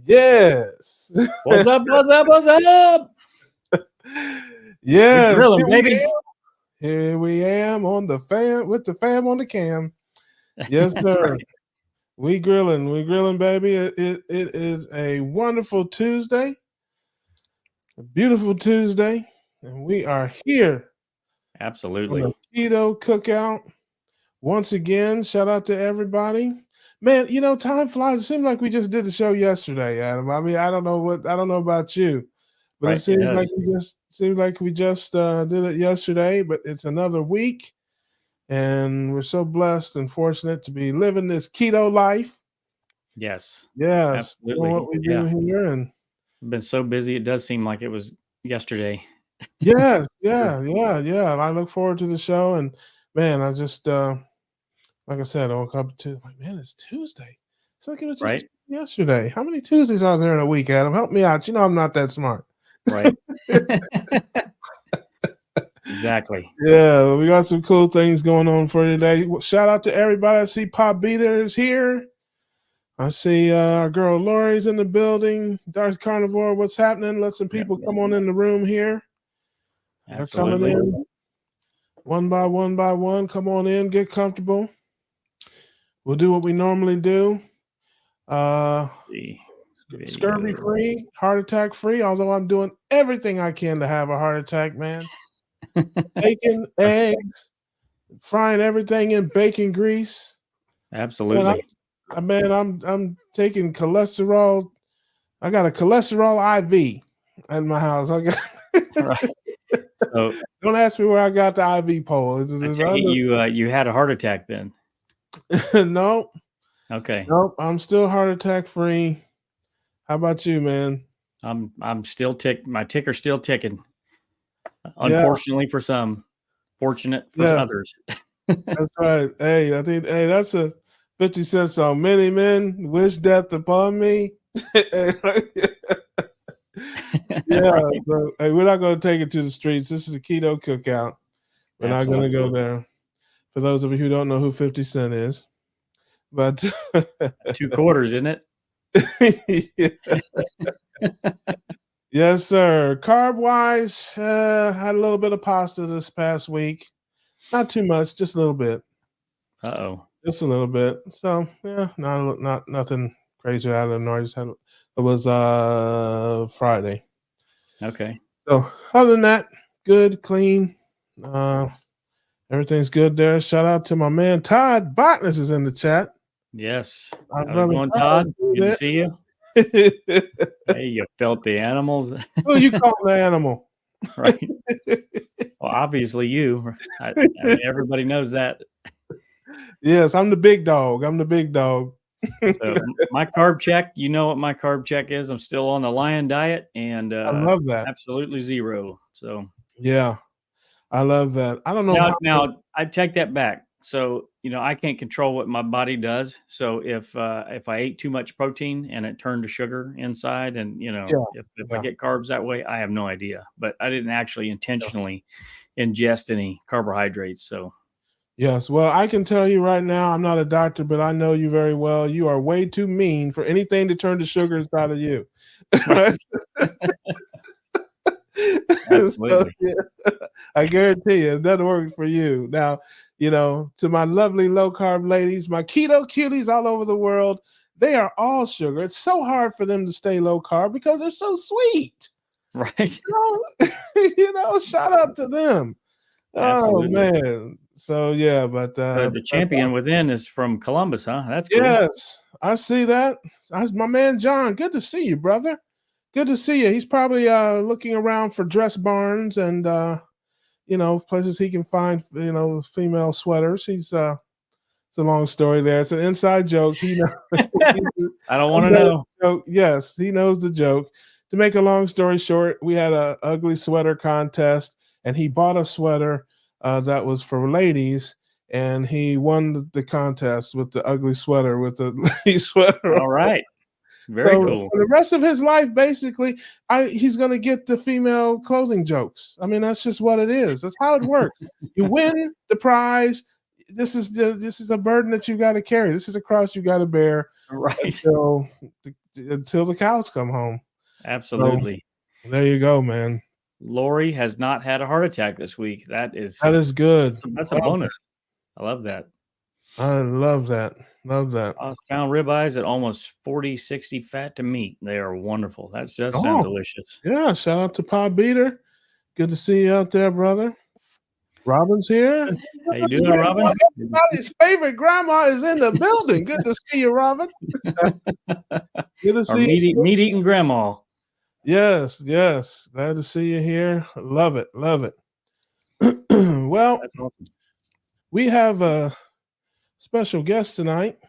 Yes. What's up? What's up? What's up? Yes. We're grilling, baby. Here we am on the fam with the fam on the cam. Yes, sir. Right. We grilling, baby. It is a wonderful Tuesday, a beautiful Tuesday, and we are here Absolutely. on the Keto Cookout. Once again, shout out to everybody. Man, time flies. It seemed like we just did the show yesterday, Adam. I mean, I don't know about you, but Right, it seems it like does. we just did it yesterday. But it's another week, and we're so blessed and fortunate to be living this keto life. Yes. Yes, doing Absolutely. what we do Yeah. here, and I've been so busy. It does seem like it was yesterday. yes, yeah. And I look forward to the show, and man, I just like I said, I woke up to like, man, it's Tuesday. It's like it was just Right. yesterday. How many Tuesdays are there in a week, Adam? Help me out. You know I'm not that smart. Right. Exactly. Yeah, we got some cool things going on for you today. Shout out to everybody. I see Pop Beater is here. I see our girl Lori's in the building. Darth Carnivore, what's happening? Let some people come on in the room here. They're coming Absolutely. in one by one. Come on in, get comfortable. We'll do what we normally do. Scurvy free, heart attack free, although I'm doing everything I can to have a heart attack, man. Bacon, eggs, frying everything in bacon grease. Absolutely. I'm taking cholesterol. I got a cholesterol IV in my house. I got Right. So don't ask me where I got the IV pole. you had a heart attack then. No. Okay. Nope. I'm still heart attack free. How about you, man? I'm still my ticker's still ticking. Unfortunately for some, fortunate for others. That's right. Hey, I think that's a 50 Cent song. Many men wish death upon me. Yeah, Right. so, hey, we're not going to take it to the streets. This is a keto cookout. We're not going to go there. For those of you who don't know who 50 Cent is, but 2 quarters, isn't it? Yes, sir. Carb wise, had a little bit of pasta this past week. Not too much, just a little bit. Just a little bit. So yeah, not nothing crazy out of the ordinary. It was Friday. Okay. So other than that, good, clean. Everything's good there. Shout out to my man Todd Botness is in the chat. Yes. How's it going, Todd? Good to see you. Hey, you filthy animals. Who you call an animal? Right. Well, obviously you. I mean, everybody knows that. Yes, I'm the big dog. So my carb check, you know what my carb check is. I'm still on the lion diet, and I love that. Absolutely zero. So yeah, I love that. I don't know. Now I take that back. So I can't control what my body does. So if I ate too much protein and it turned to sugar inside, and if I get carbs that way, I have no idea. But I didn't actually intentionally ingest any carbohydrates. So. Yes, well, I can tell you right now, I'm not a doctor, but I know you very well. You are way too mean for anything to turn to sugar inside of you. Absolutely. So, yeah, I guarantee you, it doesn't work for you. Now, to my lovely low carb ladies, my keto cuties all over the world, they are all sugar. It's so hard for them to stay low carb because they're so sweet. Right. Shout out to them. Absolutely. Oh man. So yeah, but the champion within is from Columbus, huh? That's cool. Yes, I see that. My man John. Good to see you, brother. Good to see you. He's probably looking around for dress barns and places he can find female sweaters. He's it's a long story there. It's an inside joke. I don't want to know. Yes, he knows the joke. To make a long story short, we had a ugly sweater contest, and he bought a sweater that was for ladies, and he won the contest with the ugly sweater with the lady sweater. All right. Very cool. For the rest of his life, basically, he's going to get the female clothing jokes. I mean, that's just what it is. That's how it works. You win the prize. This is a burden that you got to carry. This is a cross you got to bear. Right. So until the cows come home. Absolutely. So, there you go, man. Lori has not had a heart attack this week. That is good. That's a bonus. I love that. I love that. Love that. I found ribeyes at almost 40, 60 fat to meat. They are wonderful. That does sound delicious. Yeah. Shout out to Pa Beater. Good to see you out there, brother. Robin's here. How you doing, Robin? Everybody's favorite grandma is in the building. Good to see you, Robin. Good to see you. Meat eating grandma. Yes. Glad to see you here. Love it. Well, that's awesome. We have a special guest tonight.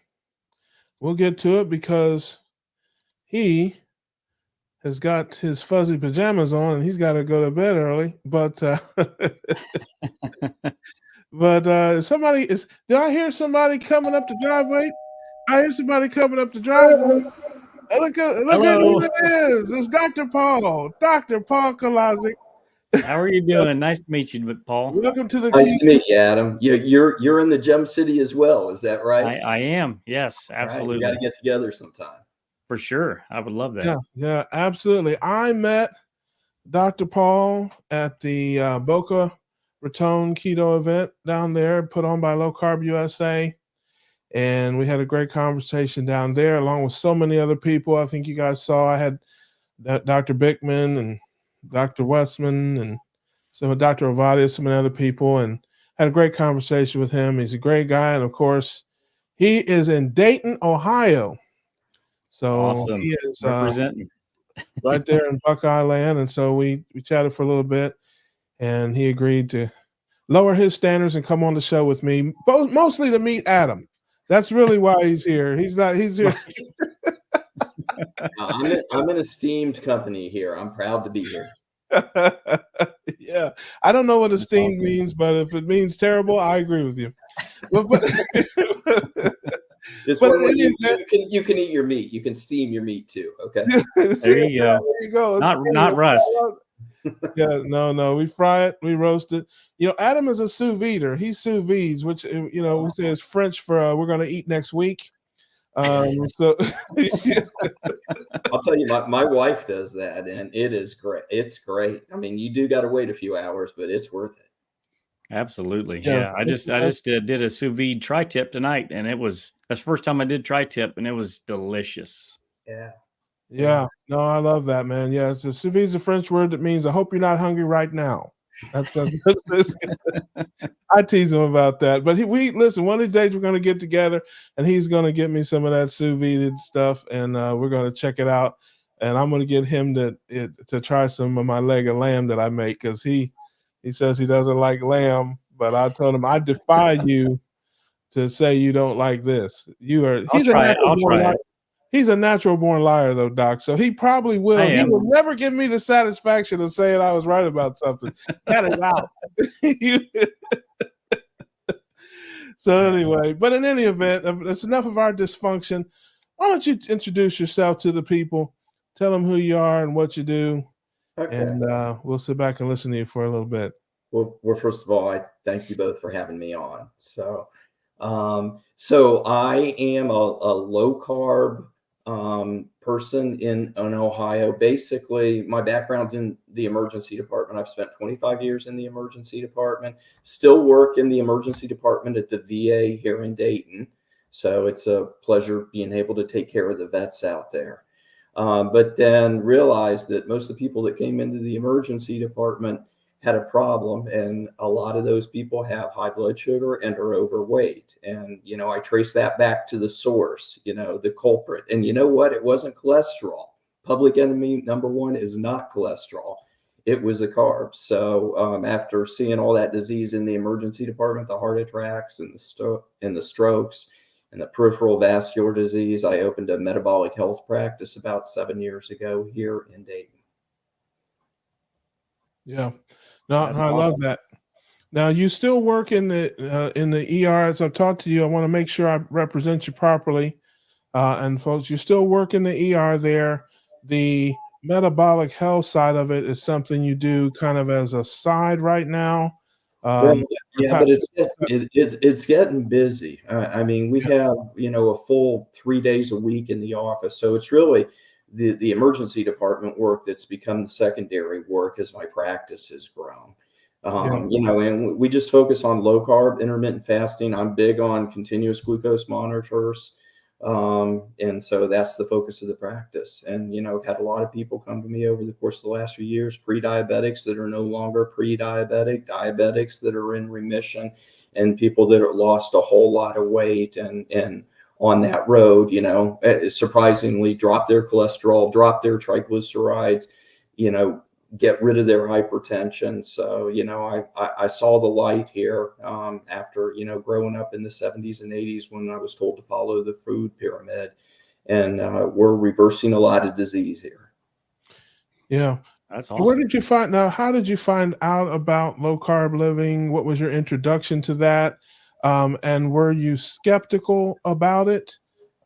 We'll get to it because he has got his fuzzy pajamas on and he's got to go to bed early. But somebody is. Do I hear somebody coming up the driveway? I hear somebody coming up the driveway. Look at who it is. It's Dr. Paul. Dr. Paul Kalazik. How are you doing? Nice to meet you, Paul. Welcome to the Nice to meet you, Adam. You're in the Gem City as well, is that right? I am. Yes, absolutely. Right. We got to get together sometime. For sure. I would love that. Yeah, absolutely. I met Dr. Paul at the Boca Raton Keto event down there, put on by Low Carb USA. And we had a great conversation down there, along with so many other people. I think you guys saw I had Dr. Bickman and Dr. Westman and some of Dr. Ovadia, some of the other people, and had a great conversation with him. He's a great guy. And of course, he is in Dayton, Ohio. So awesome. He is representing right there in Buckeye Land. And so we chatted for a little bit, and he agreed to lower his standards and come on the show with me, mostly to meet Adam. That's really why he's here. He's here. I'm an esteemed company here. I'm proud to be here. Yeah. I don't know what esteemed means, but if it means terrible, I agree with you. You can eat your meat. You can steam your meat too. Okay. There you go. There you go. Not rust. Yeah, no. We fry it, we roast it. Adam is a sous vide. He sous vides, which we say is French for we're going to eat next week. So I'll tell you, my wife does that, and it is great. It's great. I mean, you do got to wait a few hours, but it's worth it. Absolutely. Yeah. I just did a sous vide tri-tip tonight, and that's the first time I did tri-tip, and it was delicious. Yeah. No, I love that, man. Yeah. So sous vide is a French word that means I hope you're not hungry right now. I tease him about that, but listen. One of these days we're going to get together, and he's going to get me some of that sous vide stuff, and we're going to check it out. And I'm going to get him to try some of my leg of lamb that I make, because he says he doesn't like lamb, but I told him I defy you to say you don't like this. He's a natural born liar, though, Doc. So he probably will. He will never give me the satisfaction of saying I was right about something. Cut it out. So anyway, but in any event, it's enough of our dysfunction. Why don't you introduce yourself to the people? Tell them who you are and what you do. Okay. And we'll sit back and listen to you for a little bit. Well, first of all, I thank you both for having me on. So I am a low carb person in Ohio. Basically, my background's in the emergency department. I've spent 25 years in the emergency department, still work in the emergency department at the VA here in Dayton. So it's a pleasure being able to take care of the vets out there. But then realized that most of the people that came into the emergency department had a problem, and a lot of those people have high blood sugar and are overweight. And, I traced that back to the source, the culprit. And you know what? It wasn't cholesterol. Public enemy number one is not cholesterol. It was the carbs. So after seeing all that disease in the emergency department, the heart attacks and the strokes and the peripheral vascular disease, I opened a metabolic health practice about 7 years ago here in Dayton. Yeah. No, I love that. Now, you still work in the ER. As I've talked to you, I want to make sure I represent you properly. And folks, you still work in the ER there. The metabolic health side of it is something you do kind of as a side right now, Well, yeah, but it's getting busy. I mean, we have, a full 3 days a week in the office, so it's really the emergency department work that's become the secondary work as my practice has grown. And we just focus on low carb, intermittent fasting. I'm big on continuous glucose monitors. And so that's the focus of the practice. And, I've had a lot of people come to me over the course of the last few years, pre-diabetics that are no longer pre-diabetic, diabetics that are in remission, and people that have lost a whole lot of weight and on that road, surprisingly drop their cholesterol, drop their triglycerides, get rid of their hypertension. So, I saw the light here after, growing up in the 70s and 80s when I was told to follow the food pyramid. And we're reversing a lot of disease here. Yeah. That's awesome. Where did you find now? How did you find out about low carb living? What was your introduction to that? And were you skeptical about it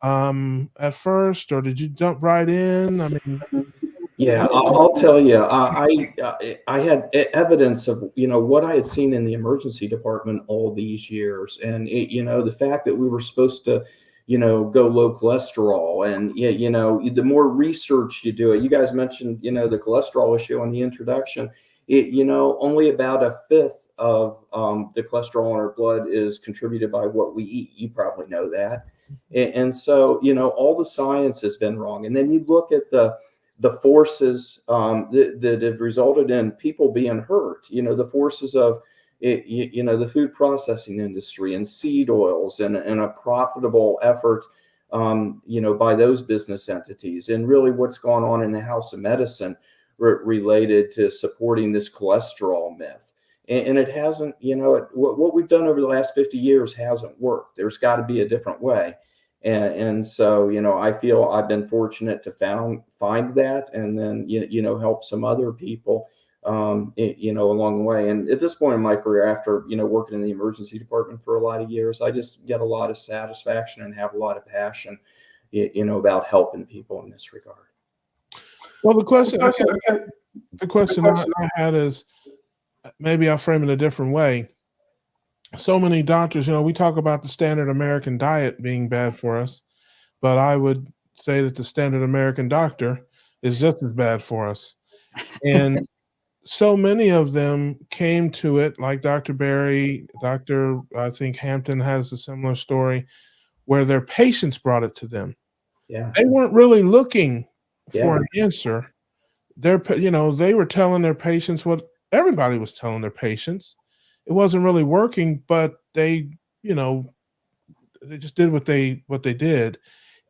at first, or did you jump right in? I mean, yeah, I'll tell you, I had evidence of, what I had seen in the emergency department all these years. And, the fact that we were supposed to, go low cholesterol and, the more research you do it, you guys mentioned, the cholesterol issue on the introduction, only about a fifth of the cholesterol in our blood is contributed by what we eat. You probably know that. And so, all the science has been wrong. And then you look at the forces that have resulted in people being hurt, the forces of, the food processing industry and seed oils and a profitable effort, by those business entities, and really what's gone on in the House of Medicine related to supporting this cholesterol myth. And it hasn't, what we've done over the last 50 years hasn't worked. There's got to be a different way. And so, I feel I've been fortunate to find that and then, help some other people, along the way. And at this point in my career, after, working in the emergency department for a lot of years, I just get a lot of satisfaction and have a lot of passion, about helping people in this regard. Well, the question I had is, maybe I'll frame it a different way. So many doctors, we talk about the standard American diet being bad for us, but I would say that the standard American doctor is just as bad for us. And so many of them came to it, like Dr. Berry, I think Hampton has a similar story, where their patients brought it to them. Yeah. They weren't really looking for an answer. They were telling their patients what everybody was telling their patients. It wasn't really working, but they just did what they did.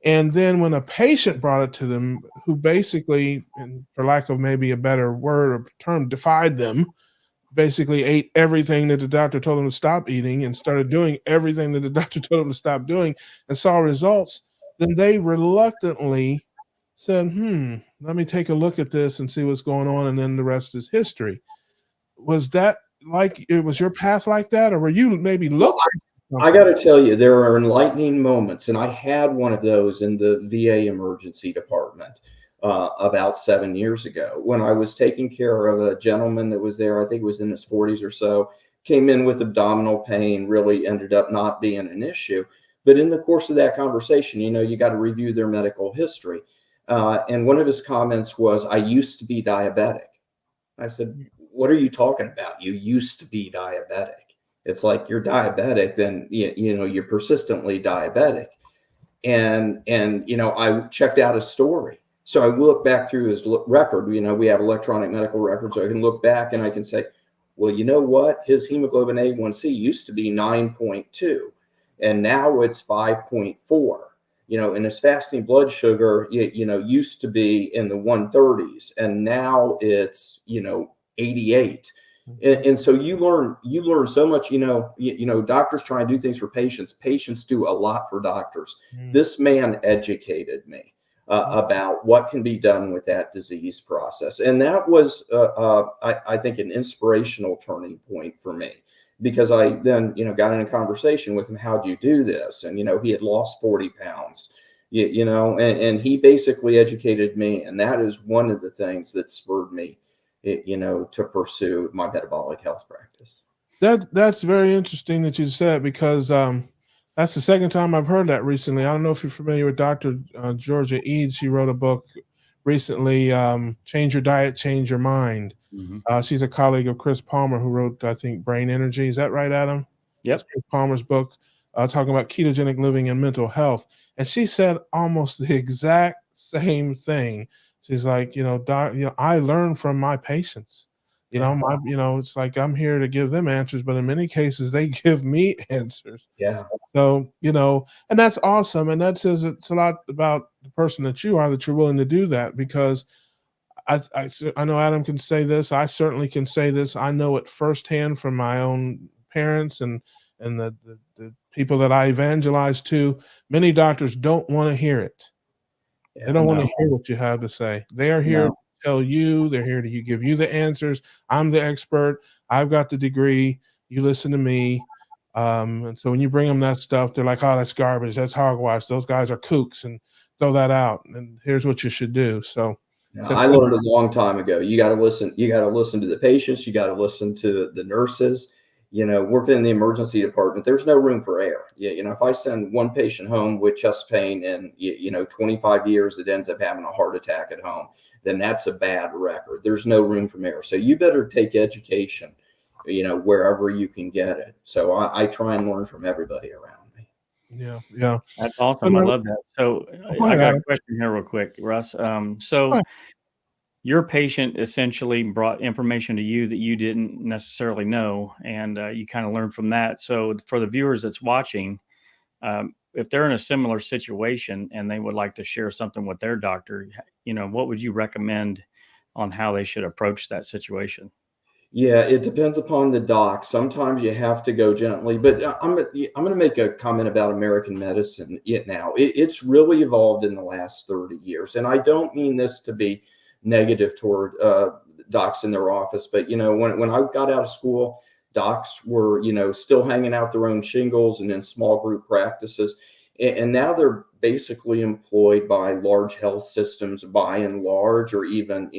And then when a patient brought it to them, who basically, and for lack of maybe a better word or term, defied them, basically ate everything that the doctor told them to stop eating and started doing everything that the doctor told them to stop doing and saw results, then they reluctantly said, let me take a look at this and see what's going on. And then the rest is history. Was that was your path like that? Or were you maybe looking? I got to tell you, there are enlightening moments. And I had one of those in the VA emergency department about 7 years ago when I was taking care of a gentleman that was there. I think it was in his 40s or so, came in with abdominal pain, really ended up not being an issue. But in the course of that conversation, you got to review their medical history. And one of his comments was, I used to be diabetic. I said, what are you talking about? You used to be diabetic. It's like you're diabetic, then, you're persistently diabetic. And I checked out his story. So I look back through his record. We have electronic medical records. So I can look back and I can say, well, you know what? His hemoglobin A1C used to be 9.2 and now it's 5.4. And his fasting blood sugar, used to be in the 130s and now it's, 88. And so you learn so much, doctors try and do things for patients. Patients do a lot for doctors. This man educated me about what can be done with that disease process. And that was, I think, an inspirational turning point for me, because I then, got in a conversation with him. How'd you do this? And, he had lost 40 pounds, and he basically educated me. And that is one of the things that spurred me, to pursue my metabolic health practice. That's very interesting that you said, because that's the second time I've heard that recently. I don't know if you're familiar with Dr. Georgia Eads. She wrote a book recently, Change Your Diet, Change Your Mind. She's a colleague of Chris Palmer, who wrote, I think, Brain Energy. Is that right, Adam? Yep. It's Chris Palmer's book, talking about ketogenic living and mental health. And she said almost the exact same thing. She's like, doc, I learn from my patients. It's like I'm here to give them answers, but in many cases they give me answers. Yeah. So, and that's awesome. And that says it's a lot about the person that you are, that you're willing to do that, because I know Adam can say this. I certainly can say this. I know it firsthand from my own parents and the people that I evangelize to. Many doctors don't want to hear it. They don't want to hear what you have to say. They are here to tell you. They're here to give you the answers. I'm the expert. I've got the degree. You listen to me. And so when you bring them that stuff, they're like, "Oh, that's garbage. That's hogwash. Those guys are kooks," and throw that out. And here's what you should do. So. I learned a long time ago. You got to listen. You got to listen to the patients. You got to listen to the nurses. Working in the emergency department, there's no room for error. If I send one patient home with chest pain and 25 years that ends up having a heart attack at home, then that's a bad record. There's no room for error. So you better take education, wherever you can get it. So I try and learn from everybody around me. Yeah. That's awesome. I love that. So I got a question here real quick, Russ. So your patient essentially brought information to you that you didn't necessarily know, and you kind of learned from that. So for the viewers that's watching, if they're in a similar situation and they would like to share something with their doctor, what would you recommend on how they should approach that situation? Yeah, it depends upon the doc. Sometimes you have to go gently, but I'm going to make a comment about American medicine now. It's really evolved in the last 30 years. And I don't mean this to be negative toward docs in their office, but when I got out of school, docs were still hanging out their own shingles and in small group practices, and now they're basically employed by large health systems by and large, or even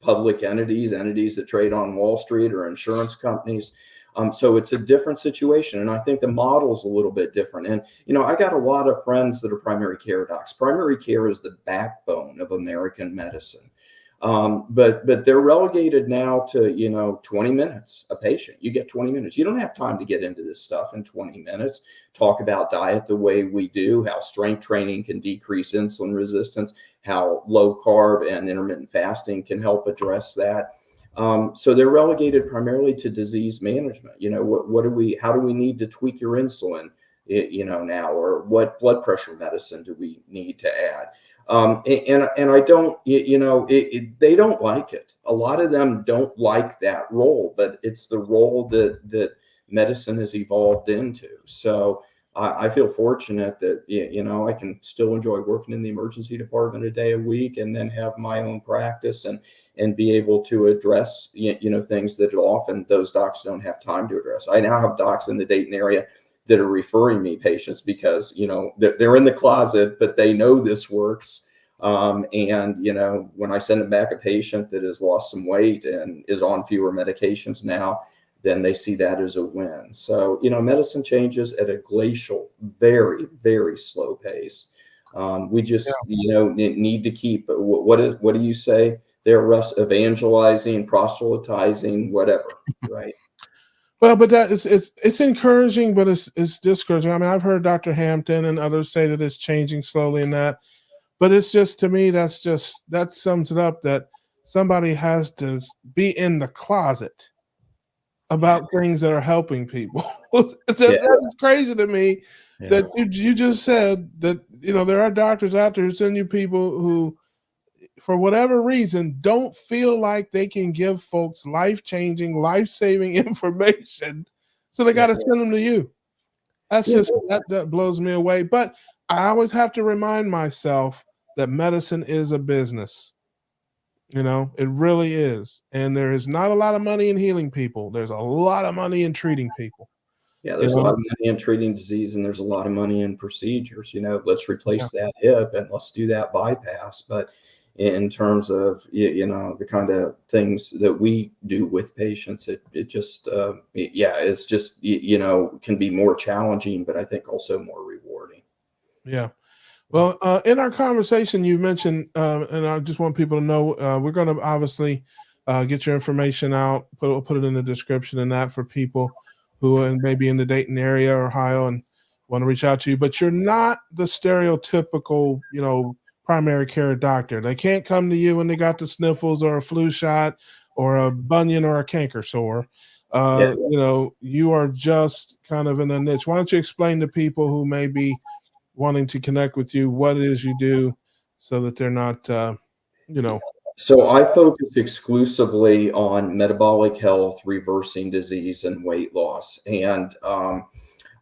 public entities that trade on Wall Street, or insurance companies. So it's a different situation. And I think the model is a little bit different. And, I got a lot of friends that are primary care docs. Primary care is the backbone of American medicine. But they're relegated now to 20 minutes a patient. You get 20 minutes. You don't have time to get into this stuff in 20 minutes. Talk about diet the way we do, how strength training can decrease insulin resistance, how low carb and intermittent fasting can help address that. So they're relegated primarily to disease management. How do we need to tweak your insulin, now, or what blood pressure medicine do we need to add? And I don't, they don't like it. A lot of them don't like that role, but it's the role that medicine has evolved into. So I feel fortunate that, I can still enjoy working in the emergency department a day a week, and then have my own practice and be able to address, things that often those docs don't have time to address. I now have docs in the Dayton area that are referring me patients because, they're in the closet, but they know this works. And, when I send them back a patient that has lost some weight and is on fewer medications now, then they see that as a win. So, medicine changes at a glacial, very, very slow pace. We just, need to keep, what do you say there, Russ? Evangelizing, proselytizing, whatever, right? Well, but that it's encouraging, but it's discouraging. I mean, I've heard Dr. Hampton and others say that it's changing slowly in that, but it's just, to me, that sums it up, that somebody has to be in the closet about things that are helping people. That is crazy to me. That you just said that, there are doctors out there who send you people who, for whatever reason, don't feel like they can give folks life-changing, life-saving information, so they got to send them to you. That's just that blows me away. But I always have to remind myself that medicine is a business. It really is. And there is not a lot of money in healing people. There's a lot of money in treating people. Yeah, there's a lot of money in treating disease, and there's a lot of money in procedures. Let's replace that hip and let's do that bypass. But, in terms of, the kind of things that we do with patients. It just, it's just, can be more challenging, but I think also more rewarding. Yeah. Well, in our conversation, you mentioned, and I just want people to know, we're going to obviously get your information out, put it in the description and that for people who are maybe in the Dayton area or Ohio and want to reach out to you. But you're not the stereotypical, primary care doctor. They can't come to you when they got the sniffles or a flu shot or a bunion or a canker sore. You are just kind of in a niche. Why don't you explain to people who may be wanting to connect with you what it is you do so that they're not, So I focus exclusively on metabolic health, reversing disease, and weight loss. And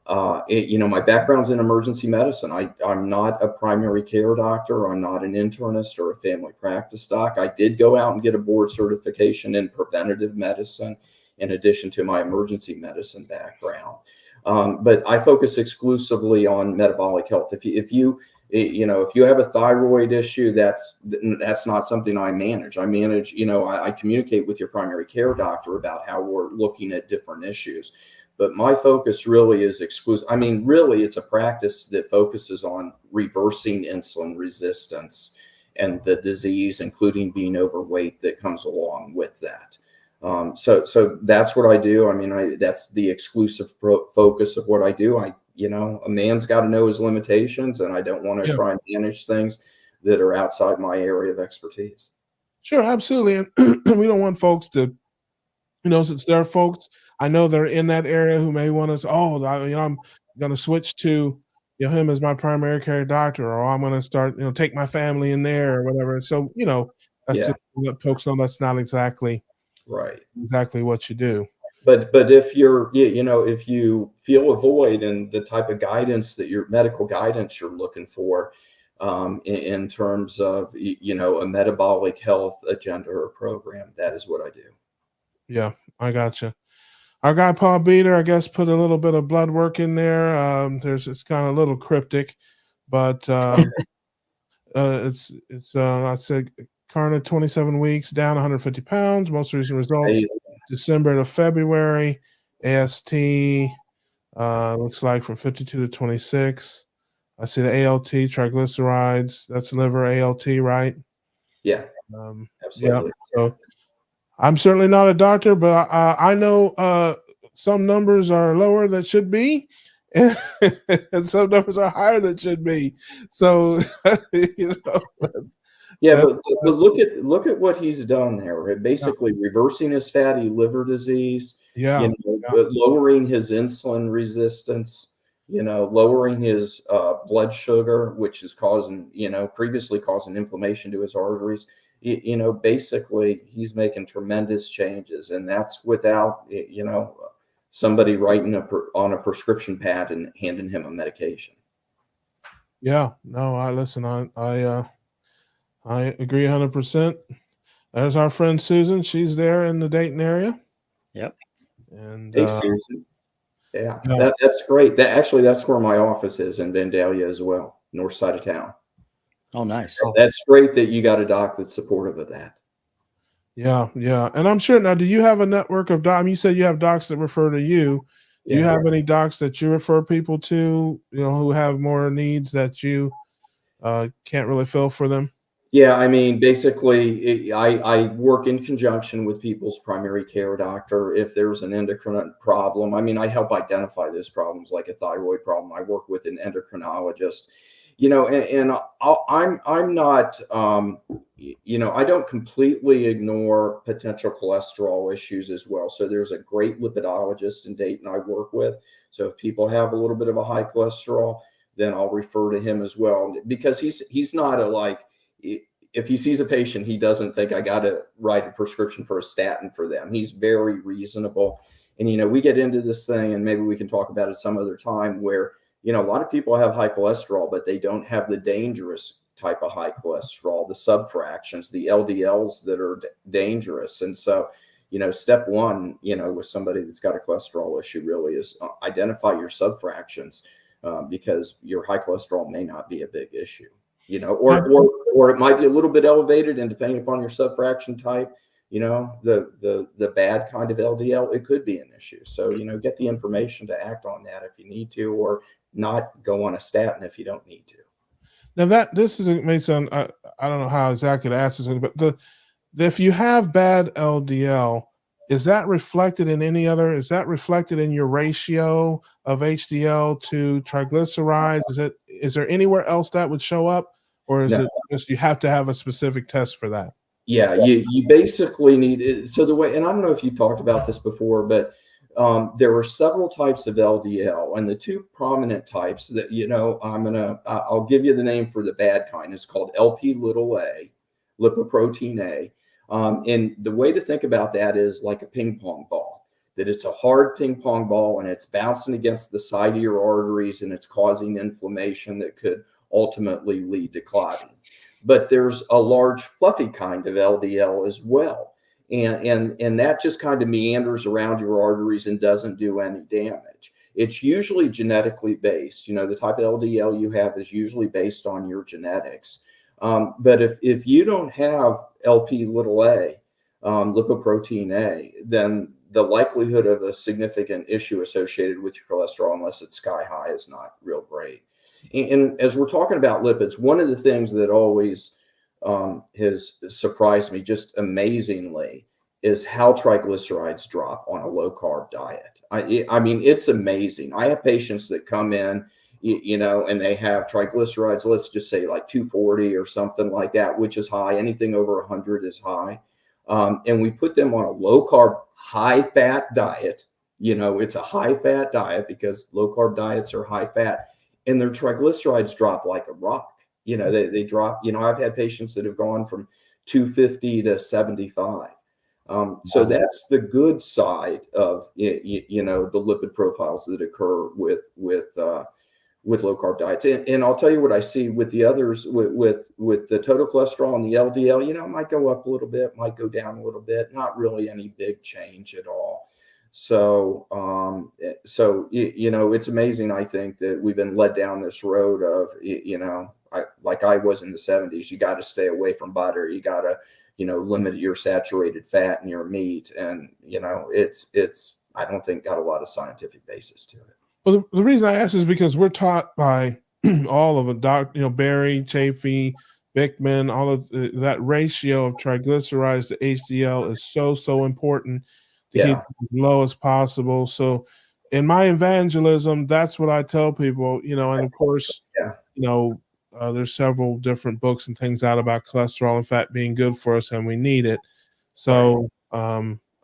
my background's in emergency medicine. I'm not a primary care doctor. I'm not an internist or a family practice doc. I did go out and get a board certification in preventative medicine in addition to my emergency medicine background. But I focus exclusively on metabolic health. If you have a thyroid issue, that's not something I manage. I manage, I communicate with your primary care doctor about how we're looking at different issues. But my focus really is exclusive. I mean, really, it's a practice that focuses on reversing insulin resistance and the disease, including being overweight, that comes along with that. So that's what I do. I mean, that's the exclusive focus of what I do. A man's got to know his limitations, and I don't want to try and manage things that are outside my area of expertise. Sure, absolutely. And we don't want folks to, since there are folks I know they're in that area who may want to, I'm going to switch to, him as my primary care doctor, or I'm going to start, take my family in there or whatever. So, that's just to let folks know that's not exactly what you do. But if if you feel a void in the type of guidance that your medical guidance you're looking for, in terms of, a metabolic health agenda or program, that is what I do. Yeah, I gotcha. Our guy Paul Beater, I guess, put a little bit of blood work in there. It's kind of a little cryptic, but I said Carna 27 weeks, down 150 pounds. Most recent results December to February. AST looks like from 52 to 26. I see the ALT, triglycerides. That's liver ALT, right? Yeah, absolutely. Yeah. So I'm certainly not a doctor, but I know some numbers are lower that should be, and some numbers are higher that should be. So, Yeah, but look at what he's done there. Basically, reversing his fatty liver disease. Lowering his insulin resistance. Lowering his blood sugar, which is previously causing inflammation to his arteries. Basically, he's making tremendous changes, and that's without somebody writing on a prescription pad and handing him a medication. Yeah, no, I agree 100%. There's our friend Susan. She's there in the Dayton area. Yep. And hey, Susan. Yeah. That's great. That's where my office is, in Vandalia as well, north side of town. Oh, nice. That's great that you got a doc that's supportive of that. Yeah. And I'm sure now, do you have a network of docs? You said you have docs that refer to you. Do you have any docs that you refer people to, who have more needs that you can't really fill for them? Yeah, I mean, basically, I work in conjunction with people's primary care doctor. If there's an endocrine problem, I mean, I help identify those problems, like a thyroid problem. I work with an endocrinologist, and I'm not, I don't completely ignore potential cholesterol issues as well. So there's a great lipidologist in Dayton I work with. So if people have a little bit of a high cholesterol, then I'll refer to him as well, because he's not if he sees a patient, he doesn't think I got to write a prescription for a statin for them. He's very reasonable. And, we get into this thing, and maybe we can talk about it some other time, where, a lot of people have high cholesterol, but they don't have the dangerous type of high cholesterol, the subfractions, the LDLs that are dangerous. And so, step one, with somebody that's got a cholesterol issue really is identify your subfractions, because your high cholesterol may not be a big issue. Or or it might be a little bit elevated, and depending upon your subfraction type, the bad kind of LDL, it could be an issue. So, get the information to act on that if you need to, or not go on a statin if you don't need to. Now this may sound, I don't know how exactly to answer this, but if you have bad LDL, is that reflected in is that reflected in your ratio of HDL to triglycerides? Is there anywhere else that would show up, or is it just you have to have a specific test for that? Yeah, you basically need it. So the way, and I don't know if you've talked about this before, but there are several types of LDL, and the two prominent types that, I'll give you the name for the bad kind. It's called LP little a, lipoprotein A. And the way to think about that is like a ping pong ball, that it's a hard ping pong ball and it's bouncing against the side of your arteries and it's causing inflammation that could ultimately lead to clotting. But there's a large fluffy kind of LDL as well. And that just kind of meanders around your arteries and doesn't do any damage. It's usually genetically based. The type of LDL you have is usually based on your genetics. But if you don't have LP little a, lipoprotein A, then the likelihood of a significant issue associated with your cholesterol, unless it's sky high, is not real great. And as we're talking about lipids, one of the things that always has surprised me just amazingly is how triglycerides drop on a low carb diet. I mean, it's amazing. I have patients that come in, and they have triglycerides, let's just say like 240 or something like that, which is high. Anything over 100 is high. And we put them on a low carb, high fat diet. It's a high fat diet because low carb diets are high fat, and their triglycerides drop like a rock. They drop. I've had patients that have gone from 250 to 75. So that's the good side of the lipid profiles that occur with low carb diets. And I'll tell you what I see with the others, with the total cholesterol and the LDL. It might go up a little bit, might go down a little bit. Not really any big change at all. So, it's amazing. I think that we've been led down this road of, like I was in the 70s, you got to stay away from butter. You got to, limit your saturated fat in your meat. And, it's, I don't think got a lot of scientific basis to it. Well, the reason I ask is because we're taught by all of them, Barry, Chafee, Bickman, all of that ratio of triglycerides to HDL is so important to keep it as low as possible. So in my evangelism, that's what I tell people, and of course, there's several different books and things out about cholesterol and fat being good for us, and we need it. So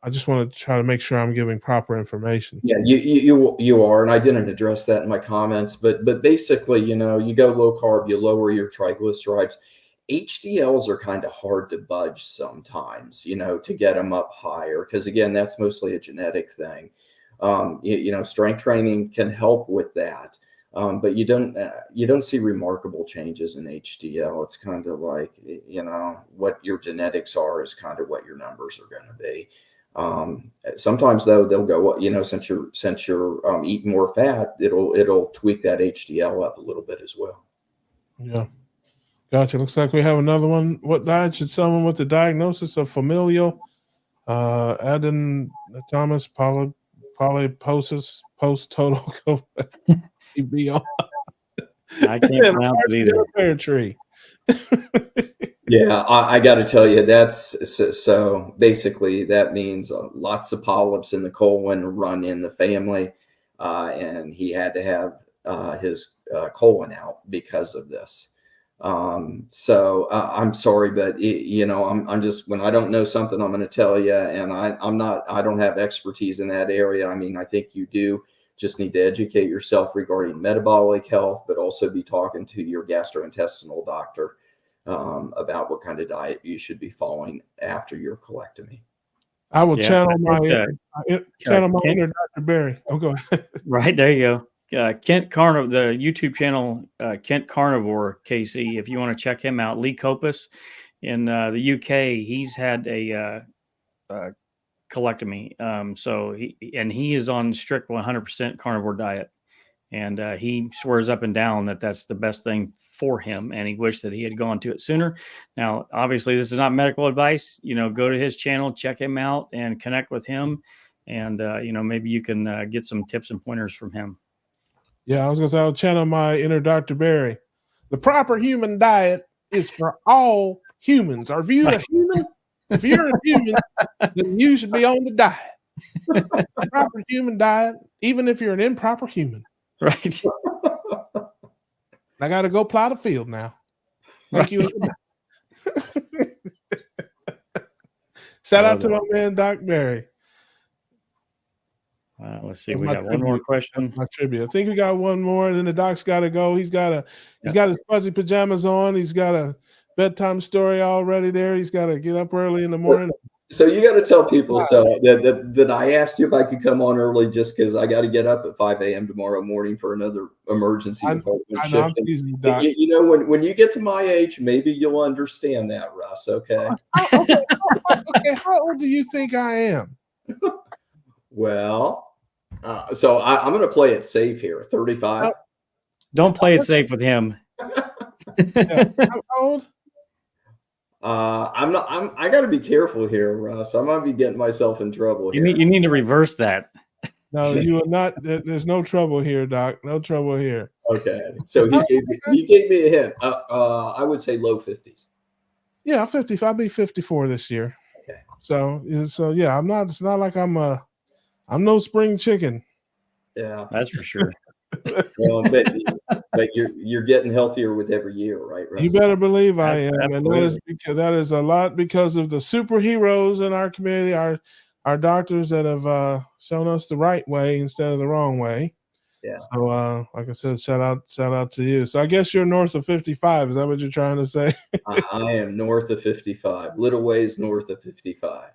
I just want to try to make sure I'm giving proper information. Yeah, you are, and I didn't address that in my comments, but basically, you go low carb, you lower your triglycerides. HDLs are kind of hard to budge sometimes, to get them up higher, because again, that's mostly a genetic thing. Strength training can help with that, but you don't see remarkable changes in HDL. It's kind of like, what your genetics are is kind of what your numbers are going to be. Sometimes though they'll go, since you're eating more fat, it'll tweak that HDL up a little bit as well. Yeah. Gotcha. Looks like we have another one. What diet should someone with the diagnosis of familial adenomatous polyposis post-total be on? I can't pronounce it either. Tree. Yeah, I got to tell you, that's so basically that means lots of polyps in the colon run in the family, and he had to have his colon out because of this. So I'm sorry, but I'm just, when I don't know something, I'm going to tell you, and I don't have expertise in that area. I mean, I think you do just need to educate yourself regarding metabolic health, but also be talking to your gastrointestinal doctor about what kind of diet you should be following after your colectomy. I will channel my inner Dr. Barry. Oh, go ahead. Right, there you go. Kent Carnivore, the YouTube channel, Kent Carnivore KC, if you want to check him out. Lee Copus in the UK, he's had a colectomy. So he is on strict 100% carnivore diet. And he swears up and down that that's the best thing for him, and he wished that he had gone to it sooner. Now, obviously, this is not medical advice. Go to his channel, check him out, and connect with him. And, maybe you can get some tips and pointers from him. Yeah, I was going to say, I'll channel my inner Dr. Barry. The proper human diet is for all humans. Are you a human? If you're a human, then you should be on the diet. The proper human diet, even if you're an improper human. Right. I got to go plow the field now. Thank you. Shout out to my man, Doc Barry. Let's see. We got one more question. My tribute. I think we got one more, and then the doc's got to go. He's got his fuzzy pajamas on. He's got a bedtime story already there. He's got to get up early in the morning. So you got to tell people that I asked you if I could come on early just because I got to get up at 5 a.m. tomorrow morning for another emergency department shift. When you get to my age, maybe you'll understand that, Russ. Okay. Okay. How old do you think I am? Well, so I'm going to play it safe here. 35. Don't play it safe with him. How old? I got to be careful here, Russ. I might be getting myself in trouble here. You need to reverse that. No, you are not. There's no trouble here, Doc. No trouble here. Okay. So he gave me a hint. I would say low 50s. Yeah, 50. I'll be 54 this year. Okay. So yeah, I'm not. It's not like I'm no spring chicken. Yeah, that's for sure. Well, but you're getting healthier with every year, right? Russ? You better believe I am, Absolutely. and that is a lot because of the superheroes in our community, our doctors that have shown us the right way instead of the wrong way. Yeah. So, like I said, shout out to you. So I guess you're north of 55. Is that what you're trying to say? I am north of 55, little ways north of 55.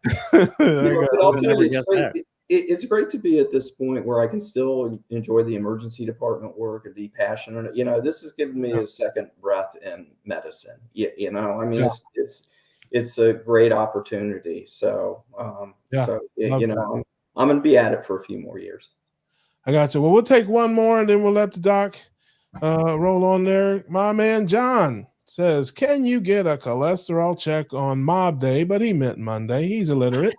It's great to be at this point where I can still enjoy the emergency department work and be passionate. This has given me a second breath in medicine. It's a great opportunity. So, I'm going to be at it for a few more years. I got you. Well, we'll take one more and then we'll let the doc roll on there. My man John says, can you get a cholesterol check on Mob Day? But he meant Monday. He's illiterate.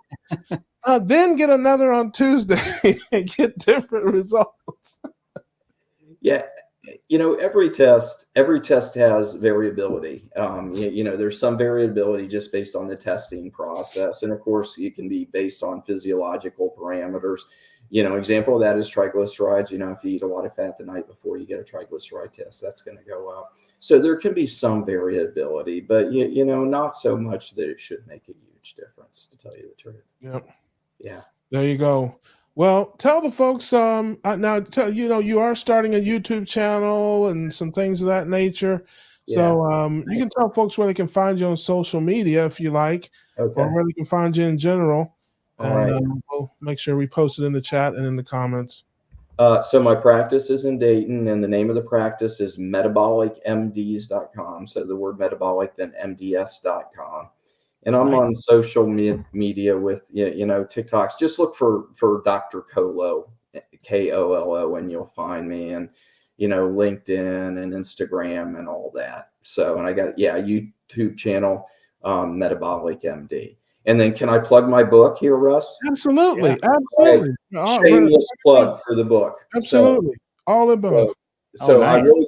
Then get another on Tuesday and get different results. Yeah. Every test has variability. There's some variability just based on the testing process. And of course, it can be based on physiological parameters. Example of that is triglycerides. If you eat a lot of fat the night before you get a triglyceride test, that's going to go up. So there can be some variability, but not so much that it should make a huge difference, to tell you the truth. Yep. Yeah. There you go. Well, tell the folks now. You are starting a YouTube channel and some things of that nature. Yeah. So you can tell folks where they can find you on social media if you like, okay, or where they can find you in general. All right. We'll make sure we post it in the chat and in the comments. So my practice is in Dayton, and the name of the practice is metabolicmds.com. So the word metabolic, then mds.com. And I'm on social media with, TikToks. Just look for Dr. Kolo, Kollo, and you'll find me, and, LinkedIn and Instagram and all that. So, and I got, a YouTube channel, Metabolic MD. And then can I plug my book here, Russ? Absolutely. Yeah. Absolutely. Shameless plug for the book. Absolutely. All above. So nice. I really,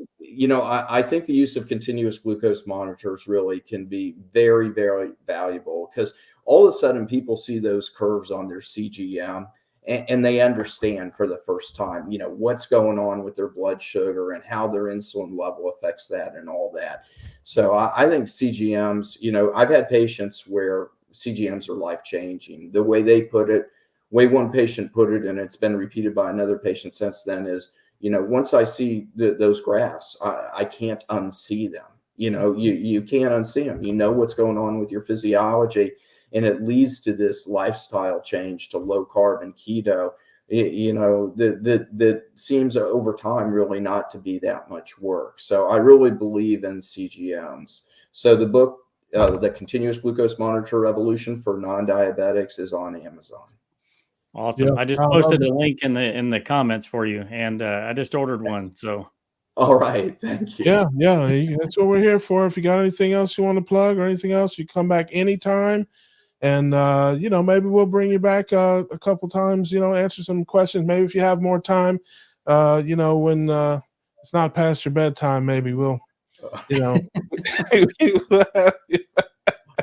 I think the use of continuous glucose monitors really can be very, very valuable, because all of a sudden people see those curves on their CGM and they understand for the first time, what's going on with their blood sugar and how their insulin level affects that and all that. So I think CGMs, I've had patients where CGMs are life-changing. The way they put it, way one patient put it, and it's been repeated by another patient since then, is, once I see those graphs, I can't unsee them. You can't unsee them. You know what's going on with your physiology, and it leads to this lifestyle change to low carb and keto, that seems over time really not to be that much work. So I really believe in CGMs. So the book, The Continuous Glucose Monitor Revolution for Non-Diabetics, is on Amazon. Awesome. Yeah, I just I love posted it. the link in the comments for you, and I just ordered one. So All right. Thank you. Yeah, yeah, that's what we're here for. If you got anything else you want to plug or anything else, you come back anytime. And maybe we'll bring you back a couple times, answer some questions. Maybe if you have more time, when it's not past your bedtime, maybe we'll,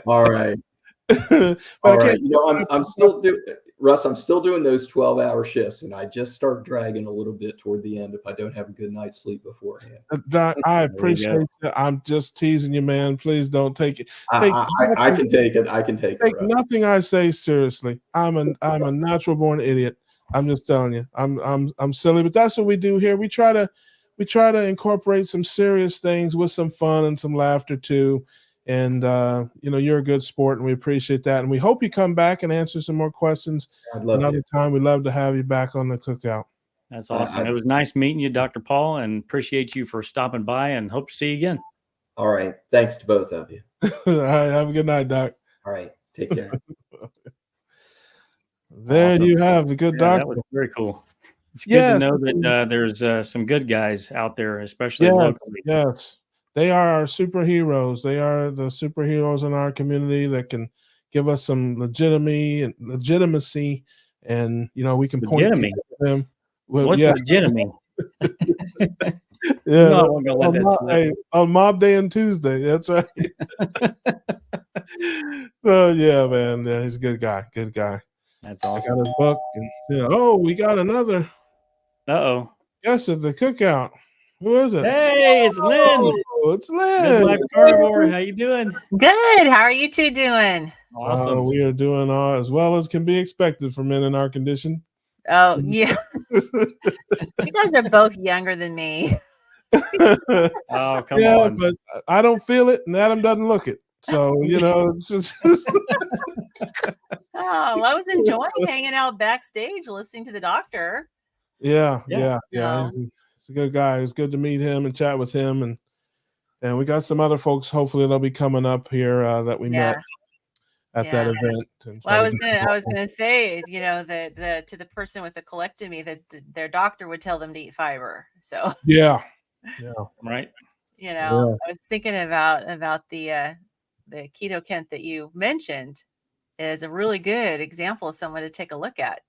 All right. But All I right. can't. I'm still doing Russ, I'm still doing those 12-hour shifts, and I just start dragging a little bit toward the end if I don't have a good night's sleep beforehand. Doc, I appreciate you. I'm just teasing you, man. Please don't take it. I can take it. I can take it. Russ. Nothing I say seriously. I'm a natural born idiot. I'm just telling you. I'm silly, but that's what we do here. We try to incorporate some serious things with some fun and some laughter too. And you're a good sport, and we appreciate that. And we hope you come back and answer some more questions I'd love another to. time. We'd love to have you back on the cookout. that's awesome. It was nice meeting you, Dr. Paul, and appreciate you for stopping by, and hope to see you again. All right. Thanks to both of you. All right. Have a good night, Doc. All right. Take care. There Awesome. you have the good doctor. That was very cool. It's good to know that there's some good guys out there, especially locally. Yes. They are our superheroes. They are the superheroes in our community that can give us some legitimacy, and we can point to them. Well, What's legitimacy? Yeah, no, I won't let that slip. On Mob Day and Tuesday. That's right. So yeah, man. Yeah, he's a good guy. Good guy. That's awesome. I got his book, and we got another. Uh-oh. Yes, at the cookout. Who is it? Hey, it's Lynn. Oh, it's Lynn. Midlife Carnivore. How you doing? Good. How are you two doing? Awesome. We are doing as well as can be expected for men in our condition. Oh, yeah. You guys are both younger than me. Oh, come on. But I don't feel it, and Adam doesn't look it. So, it's just... Oh, I was enjoying hanging out backstage listening to the doctor. Yeah. No. He's a good guy. It was good to meet him and chat with him, and we got some other folks. Hopefully, they'll be coming up here that we met at that event. Well, I was gonna say, that to the person with the colectomy, that their doctor would tell them to eat fiber. So yeah, right. I was thinking about the Keto Kent that you mentioned is a really good example of someone to take a look at.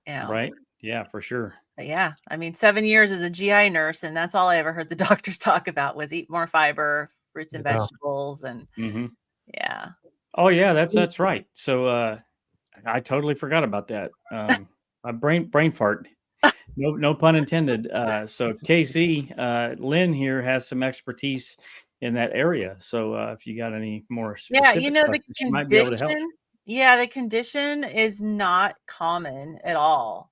Right. Yeah, for sure. But yeah. I mean, 7 years as a GI nurse, and that's all I ever heard the doctors talk about was eat more fiber, fruits and vegetables, and yeah. Oh yeah, that's right. So I totally forgot about that. My brain fart. No pun intended. So KC, Lynn here has some expertise in that area. So if you got any more specific the she might be able to help. Yeah, the condition is not common at all.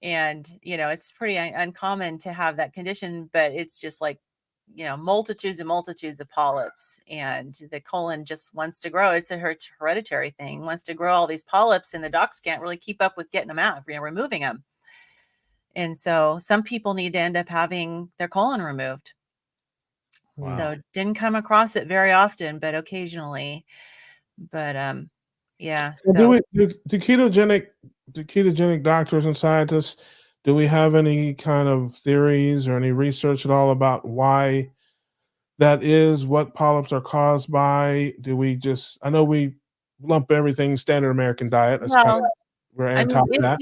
And, it's pretty uncommon to have that condition, but it's just like, multitudes and multitudes of polyps, and the colon just wants to grow. It's a hereditary thing, wants to grow all these polyps, and the docs can't really keep up with getting them out, removing them. And so some people need to end up having their colon removed. Wow. So didn't come across it very often, but occasionally. But yeah. So do ketogenic doctors and scientists, do we have any kind of theories or any research at all about why that is, what polyps are caused by? Do we I know we lump everything standard American diet. We're anti that.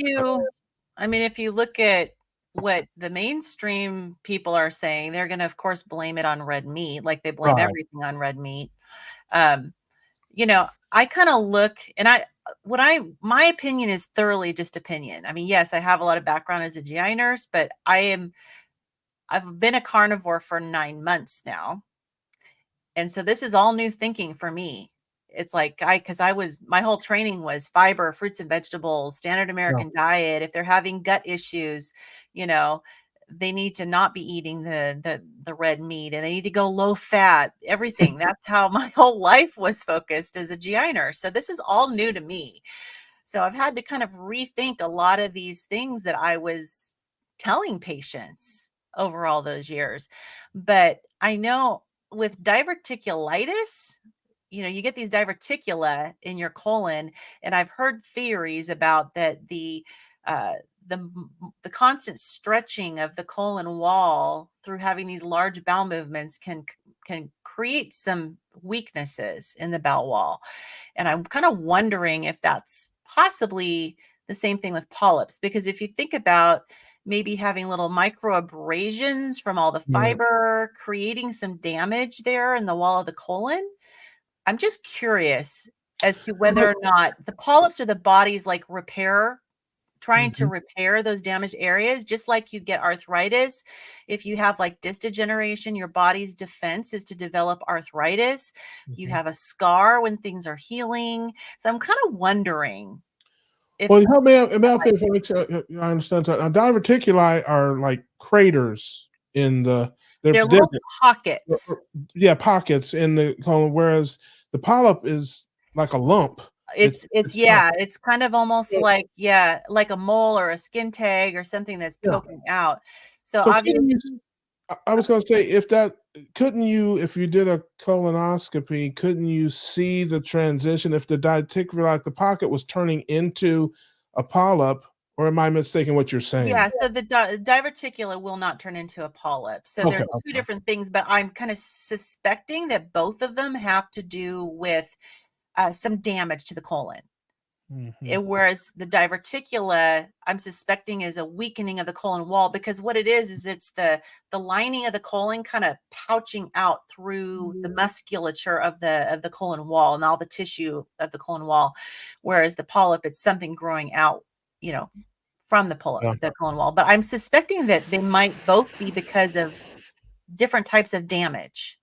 If you look at what the mainstream people are saying, they're going to, of course, blame it on red meat, like they blame everything on red meat. I kind of look, and my opinion is thoroughly just opinion. I mean, yes, I have a lot of background as a GI nurse, but I've been a carnivore for 9 months now. And so this is all new thinking for me. It's like, my whole training was fiber, fruits and vegetables, standard American diet. If they're having gut issues, they need to not be eating the red meat, and they need to go low fat, everything. That's how my whole life was focused as a GI nurse. So this is all new to me. So I've had to kind of rethink a lot of these things that I was telling patients over all those years. But I know with diverticulitis, you get these diverticula in your colon, and I've heard theories about that the constant stretching of the colon wall through having these large bowel movements can create some weaknesses in the bowel wall. And I'm kind of wondering if that's possibly the same thing with polyps, because if you think about maybe having little micro abrasions from all the fiber creating some damage there in the wall of the colon, I'm just curious as to whether or not the polyps are the body's like trying to repair those damaged areas, just like you get arthritis. If you have like disc degeneration, your body's defense is to develop arthritis. You have a scar when things are healing. So I'm kind of wondering if. Well, help me out if I understand. So, diverticuli are like craters in they're little pockets. Yeah, pockets in the colon, whereas the polyp is like a lump. It's kind of almost like a mole or a skin tag or something that's poking out. So obviously, I was going to say, if you did a colonoscopy, couldn't you see the transition if the diverticula, like the pocket, was turning into a polyp? Or am I mistaken what you're saying? Yeah, so the diverticula will not turn into a polyp. So there are two different things, but I'm kind of suspecting that both of them have to do with some damage to the colon. Whereas the diverticula, I'm suspecting, is a weakening of the colon wall, because what it is it's the lining of the colon kind of pouching out through the musculature of the colon wall and all the tissue of the colon wall. Whereas the polyp, it's something growing out, from the colon wall. But I'm suspecting that they might both be because of different types of damage.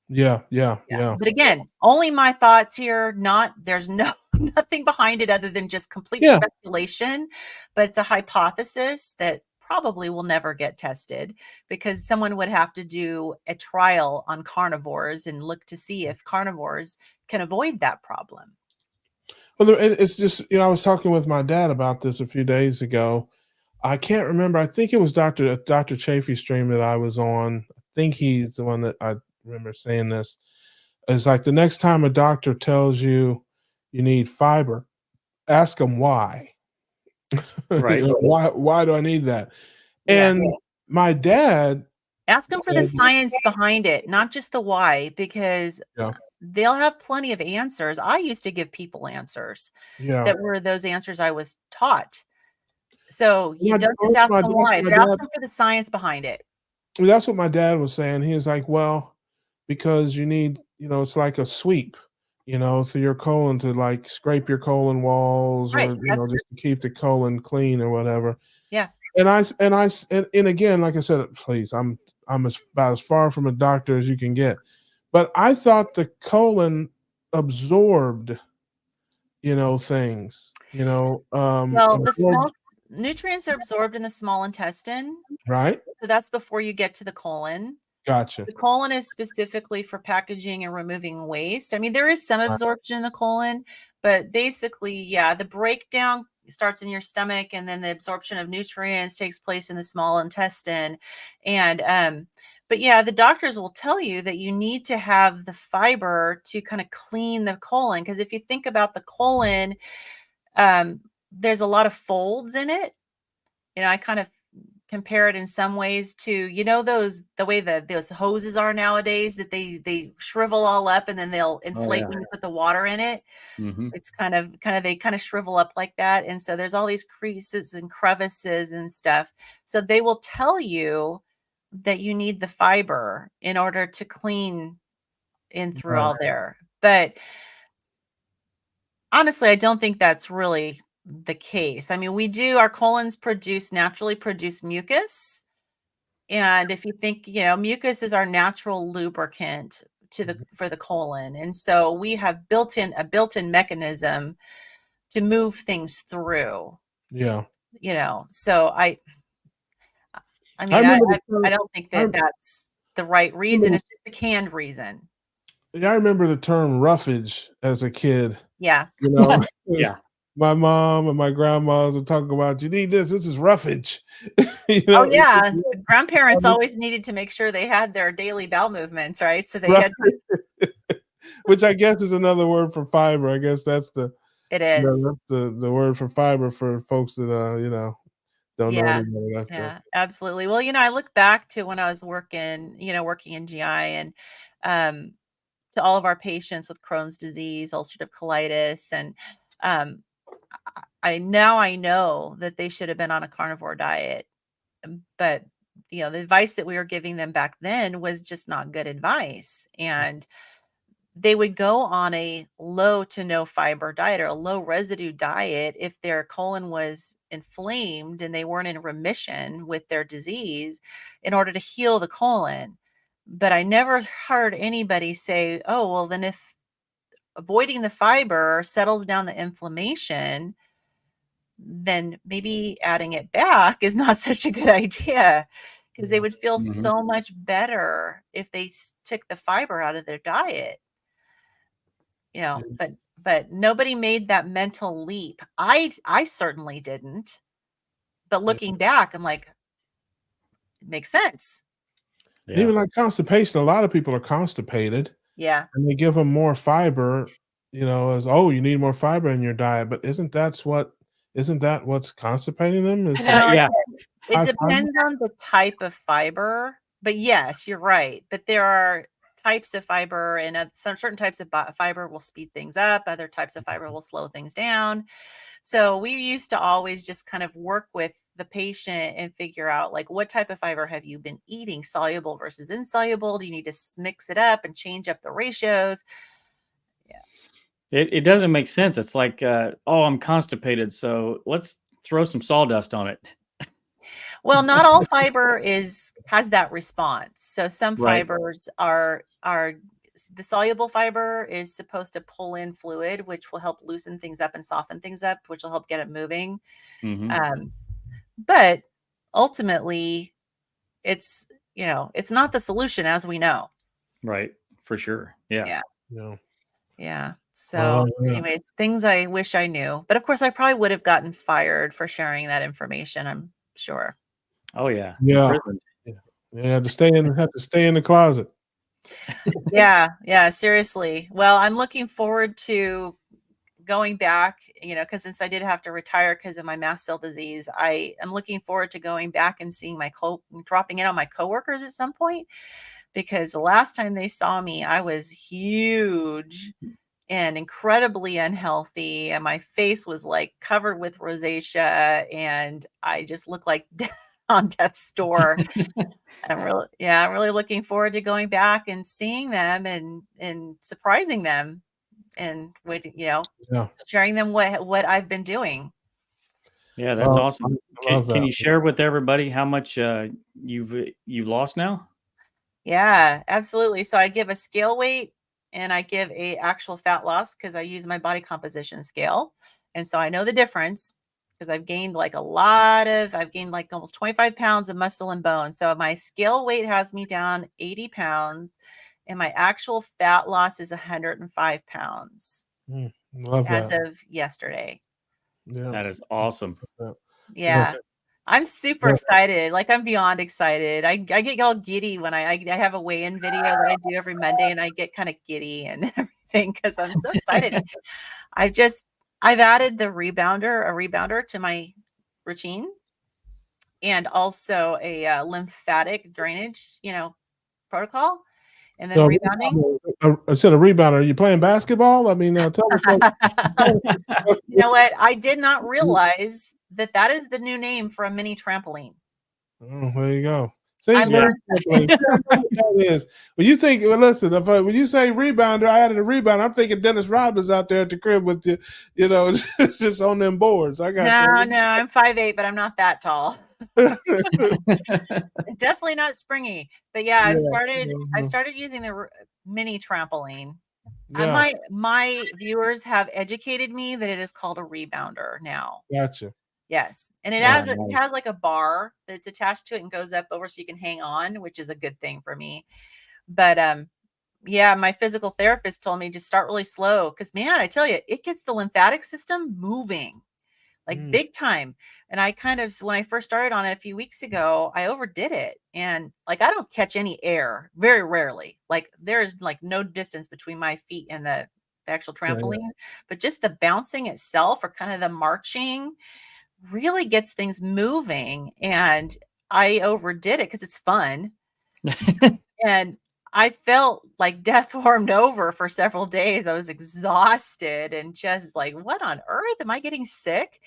Yeah. But again, only my thoughts here. There's nothing behind it other than just complete speculation. But it's a hypothesis that probably will never get tested, because someone would have to do a trial on carnivores and look to see if carnivores can avoid that problem. Well, it's just, I was talking with my dad about this a few days ago. I can't remember. I think it was Dr. Chafee's stream that I was on. I think he's the one that I remember saying this. It's like, the next time a doctor tells you you need fiber, ask them why. Right. Why do I need that? And my dad, ask them for the science behind it, not just the why, because they'll have plenty of answers. I used to give people answers that were those answers I was taught. So you don't just ask them why, but ask them for the science behind it. That's what my dad was saying. He was like, well, because you need, it's like a sweep, through your colon, to like scrape your colon walls, or just to keep the colon clean or whatever. Yeah. And again, like I said, please, I'm about as far from a doctor as you can get. But I thought the colon absorbed, things, well, the small nutrients are absorbed in the small intestine. Right. So that's before you get to the colon. Gotcha. The colon is specifically for packaging and removing waste. I mean, there is some absorption in the colon, but basically, the breakdown starts in your stomach, and then the absorption of nutrients takes place in the small intestine. And, but the doctors will tell you that you need to have the fiber to kind of clean the colon. Because if you think about the colon, there's a lot of folds in it. I kind of compare it in some ways to, the way that those hoses are nowadays, that they shrivel all up and then they'll inflate when you put the water in it. It's kind of shrivel up like that. And so there's all these creases and crevices and stuff. So they will tell you that you need the fiber in order to clean in through all there. But honestly, I don't think that's really the case. I mean, our colons naturally produce mucus. And if you think, mucus is our natural lubricant for the colon. And so we have a built-in mechanism to move things through. Yeah. So I don't think that's the right reason. It's just the canned reason. Yeah, I remember the term roughage as a kid. Yeah. My mom and my grandmas would talk about, you need this is roughage. The grandparents always needed to make sure they had their daily bowel movements, right? So they had which I guess is another word for fiber. I guess that's the It is. That's the word for fiber for folks that don't know anything about that. Yeah, absolutely. Well, I look back to when I was working in GI, and to all of our patients with Crohn's disease, ulcerative colitis, and I know that they should have been on a carnivore diet, but the advice that we were giving them back then was just not good advice, and they would go on a low to no fiber diet or a low residue diet if their colon was inflamed and they weren't in remission with their disease, in order to heal the colon. But I never heard anybody say, oh, well, then if avoiding the fiber settles down the inflammation, then maybe adding it back is not such a good idea, because they would feel so much better if they took the fiber out of their diet. But nobody made that mental leap. I certainly didn't. But looking back, I'm like, it makes sense. Yeah. Even like constipation, a lot of people are constipated. Yeah. And they give them more fiber, as, you need more fiber in your diet. But isn't that what's constipating them? Yeah. It depends on the type of fiber. But yes, you're right. But there are types of fiber, and some certain types of fiber will speed things up. Other types of fiber will slow things down. So we used to always just kind of work with the patient and figure out, like, what type of fiber have you been eating, soluble versus insoluble? Do you need to mix it up and change up the ratios? Yeah. It doesn't make sense. It's like, I'm constipated, so let's throw some sawdust on it. Well, not all fiber has that response. So some fibers are the soluble fiber is supposed to pull in fluid, which will help loosen things up and soften things up, which will help get it moving. But ultimately, it's not the solution, as we know. Right. For sure. Yeah. So anyways, things I wish I knew. But of course, I probably would have gotten fired for sharing that information, I'm sure. Oh, yeah. Yeah. Have to stay in the closet. Yeah, seriously. Well, I'm looking forward to going back, because since I did have to retire because of my mast cell disease, I am looking forward to going back and seeing dropping in on my coworkers at some point, because the last time they saw me, I was huge and incredibly unhealthy, and my face was like covered with rosacea, and I just looked like on death's door. I'm really looking forward to going back and seeing them and surprising them, and sharing them what I've been doing. Yeah, that's awesome. Can you share with everybody how much you've lost now? Yeah, absolutely. So I give a scale weight and I give a actual fat loss, because I use my body composition scale. And so I know the difference, because I've gained like almost 25 pounds of muscle and bone. So my scale weight has me down 80 pounds and my actual fat loss is 105 pounds as of yesterday. Yeah. That is awesome. Yeah. I'm super excited. Like, I'm beyond excited. I get all giddy when I have a weigh-in video that I do every Monday, and I get kind of giddy and everything because I'm so excited. I've added a rebounder to my routine, and also a lymphatic drainage, protocol. And then rebounding. Instead of rebounder, are you playing basketball? I mean, tell me. You know what? I did not realize that is the new name for a mini trampoline. Oh, there you go. See, that is. When you think, listen, when you say rebounder, I added a rebounder. I'm thinking Dennis Rodman's out there at the crib with the, just on them boards. I got no. I'm 5'8", but I'm not that tall. Definitely not springy. But yeah, I've started using the mini trampoline. Yeah. My viewers have educated me that it is called a rebounder now. Gotcha. Yes. And it has like a bar that's attached to it and goes up over so you can hang on, which is a good thing for me. But my physical therapist told me to start really slow, because, man, I tell you, it gets the lymphatic system moving. like big time. And I kind of, when I first started on it a few weeks ago, I overdid it. And like, I don't catch any air, very rarely. Like there's like no distance between my feet and the actual trampoline, but just the bouncing itself or kind of the marching really gets things moving. And I overdid it because it's fun. And I felt like death warmed over for several days. I was exhausted and just like, what on earth? Am I getting sick?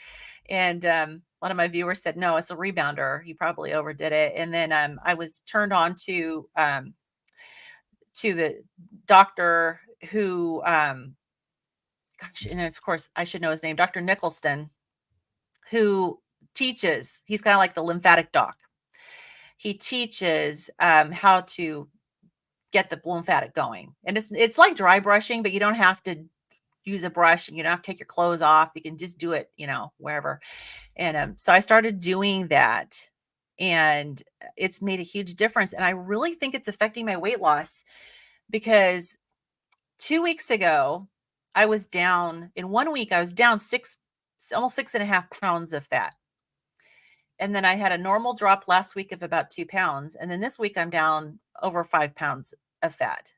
And one of my viewers said, no, it's a rebounder. You probably overdid it. And then I was turned on to the doctor who, gosh, and of course I should know his name, Dr. Nicholson, who teaches, he's kind of like the lymphatic doc. He teaches how to get the lymphatic going. And it's like dry brushing, but you don't have to use a brush and you don't have to take your clothes off. You can just do it, wherever. And so I started doing that and it's made a huge difference. And I really think it's affecting my weight loss because 2 weeks ago, I was down in 1 week, I was down almost 6.5 pounds of fat. And then I had a normal drop last week of about 2 pounds. And then this week I'm down over 5 pounds of fat.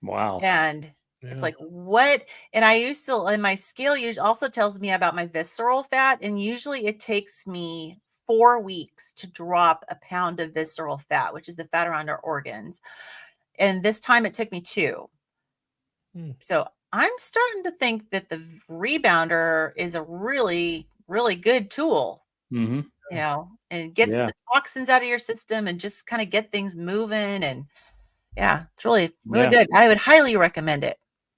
Wow. And it's like, what? And and my scale usually also tells me about my visceral fat. And usually it takes me 4 weeks to drop a pound of visceral fat, which is the fat around our organs. And this time it took me 2. So I'm starting to think that the rebounder is a really, really good tool. And gets the toxins out of your system and just kind of get things moving. And it's really, really good. I would highly recommend it.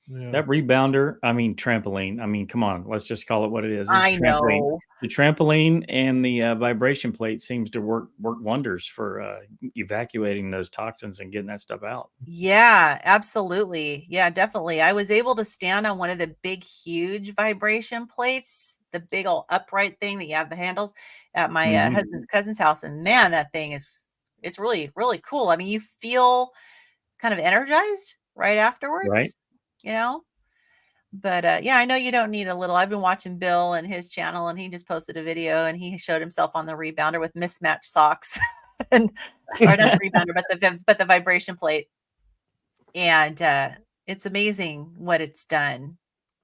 That rebounder, I mean, trampoline. I mean, come on, let's just call it what it is. I know. The trampoline and the vibration plate seems to work wonders for evacuating those toxins and getting that stuff out. Yeah, absolutely. Yeah, definitely. I was able to stand on one of the big, huge vibration plates, the big old upright thing that you have the handles at my husband's cousin's house. And man, that thing it's really, really cool. I mean, you feel kind of energized right afterwards, right? But I know you don't need a little. I've been watching Bill and his channel, and he just posted a video, and he showed himself on the rebounder with mismatched socks, and or not the rebounder, but the vibration plate, and it's amazing what it's done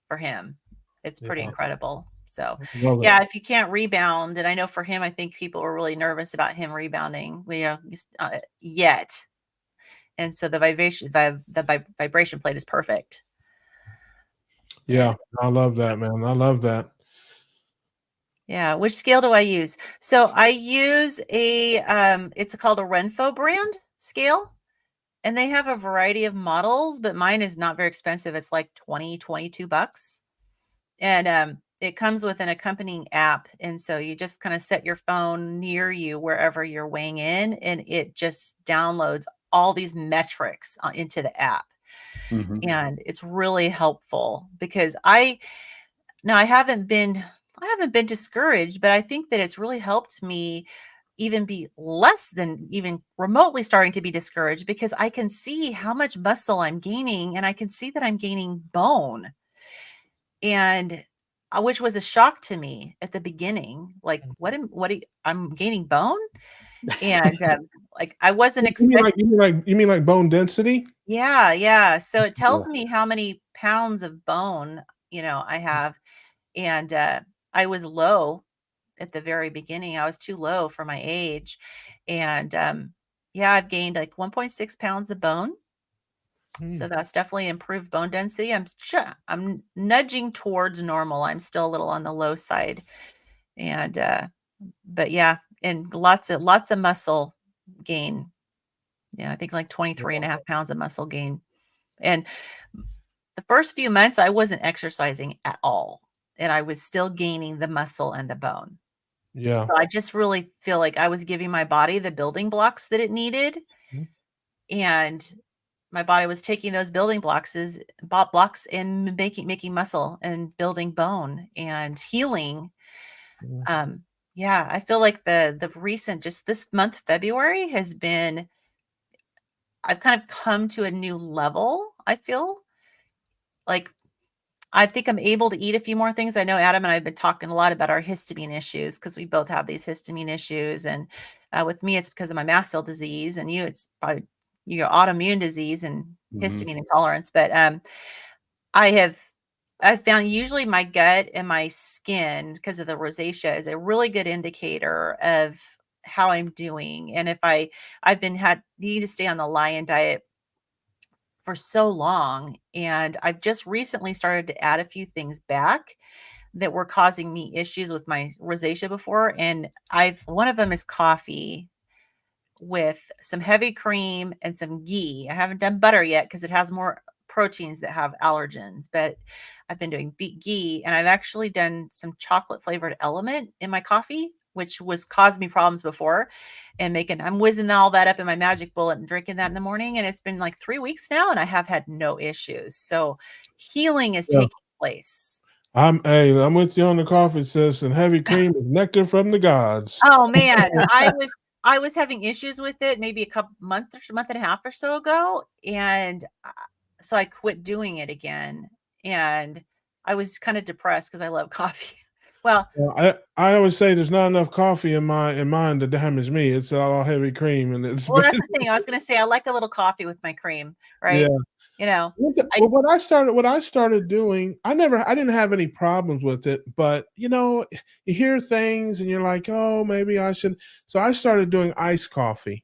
for him. It's pretty incredible. So if you can't rebound, and I know for him, I think people were really nervous about him rebounding, yet, and so the vibration plate is perfect. Yeah, I love that, man. I love that. Yeah. Which scale do I use? So I use it's called a Renfo brand scale, and they have a variety of models, but mine is not very expensive. It's like $22. And it comes with an accompanying app. And so you just kind of set your phone near you wherever you're weighing in, and it just downloads all these metrics into the app. And it's really helpful because I haven't been discouraged, but I think that it's really helped me even be less than even remotely starting to be discouraged, because I can see how much muscle I'm gaining, and I can see that I'm gaining bone, and which was a shock to me at the beginning. Like, I'm gaining bone, and like I wasn't expecting. You mean like bone density? Yeah. So it tells me how many pounds of bone, I have. And I was low at the very beginning. I was too low for my age. And I've gained like 1.6 pounds of bone. So that's definitely improved bone density. I'm nudging towards normal. I'm still a little on the low side. And but and lots of muscle gain. Yeah, I think like 23.5 pounds of muscle gain. And the first few months I wasn't exercising at all, and I was still gaining the muscle and the bone. Yeah. So I just really feel like I was giving my body the building blocks that it needed. And my body was taking those building blocks and making muscle and building bone and healing. I feel like the recent, just this month, February, has been, I've kind of come to a new level. I feel like I think I'm able to eat a few more things. I know Adam and I have been talking a lot about our histamine issues because we both have these histamine issues. And with me, it's because of my mast cell disease, and you, it's probably autoimmune disease and histamine intolerance. But I've found usually my gut and my skin, because of the rosacea, is a really good indicator of how I'm doing. And if I've need to stay on the lion diet for so long, and I've just recently started to add a few things back that were causing me issues with my rosacea before. And one of them is coffee with some heavy cream and some ghee. I haven't done butter yet because it has more proteins that have allergens, but I've been doing ghee, and I've actually done some chocolate flavored element in my coffee, which was caused me problems before, and I'm whizzing all that up in my magic bullet and drinking that in the morning. And it's been like 3 weeks now, and I have had no issues. So healing is taking place. I'm with you on the coffee, sis, and heavy cream is nectar from the gods. Oh man, I was having issues with it maybe a month and a half or so ago, and so I quit doing it again, and I was kind of depressed because I love coffee. Well, I always say there's not enough coffee in mine to damage me. It's all heavy cream, and it's. Well, that's the thing. I was going to say I like a little coffee with my cream, right? Yeah. You know. What I started doing, I didn't have any problems with it, but you hear things and you're like, oh, maybe I should. So I started doing iced coffee.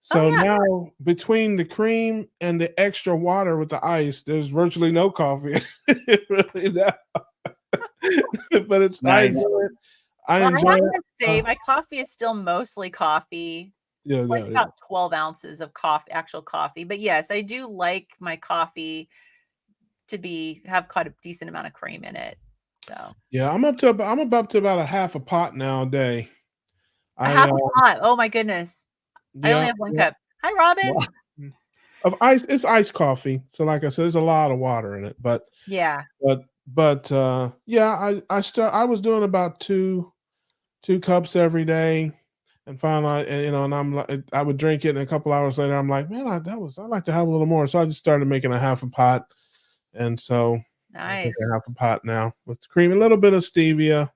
So now between the cream and the extra water with the ice, there's virtually no coffee. Really, but it's nice. I enjoy it. To say my coffee is still mostly coffee. Yeah, like about 12 ounces of actual coffee. But yes, I do like my coffee to have quite a decent amount of cream in it. So yeah, I'm up to about a half a pot now a day. Half a pot. Oh my goodness. Yeah, I only have 1 cup. Hi, Robin. Of ice, it's iced coffee. So like I said, there's a lot of water in it. But yeah. But I was doing about two cups every day, and finally, and I'm like, I would drink it, and a couple hours later, I'm like, man, I'd like to have a little more. So I just started making a half a pot, and so nice. a half a pot now with cream, a little bit of stevia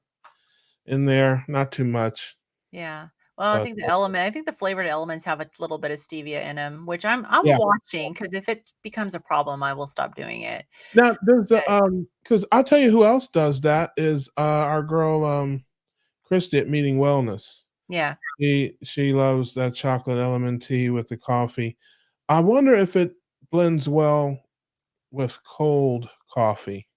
in there, not too much. Yeah. Well, I think the flavored elements have a little bit of stevia in them, which I'm watching, because if it becomes a problem, I will stop doing it. Now there's because I'll tell you who else does that is our girl Christy at Meeting Wellness. Yeah. She loves that chocolate element tea with the coffee. I wonder if it blends well with cold coffee.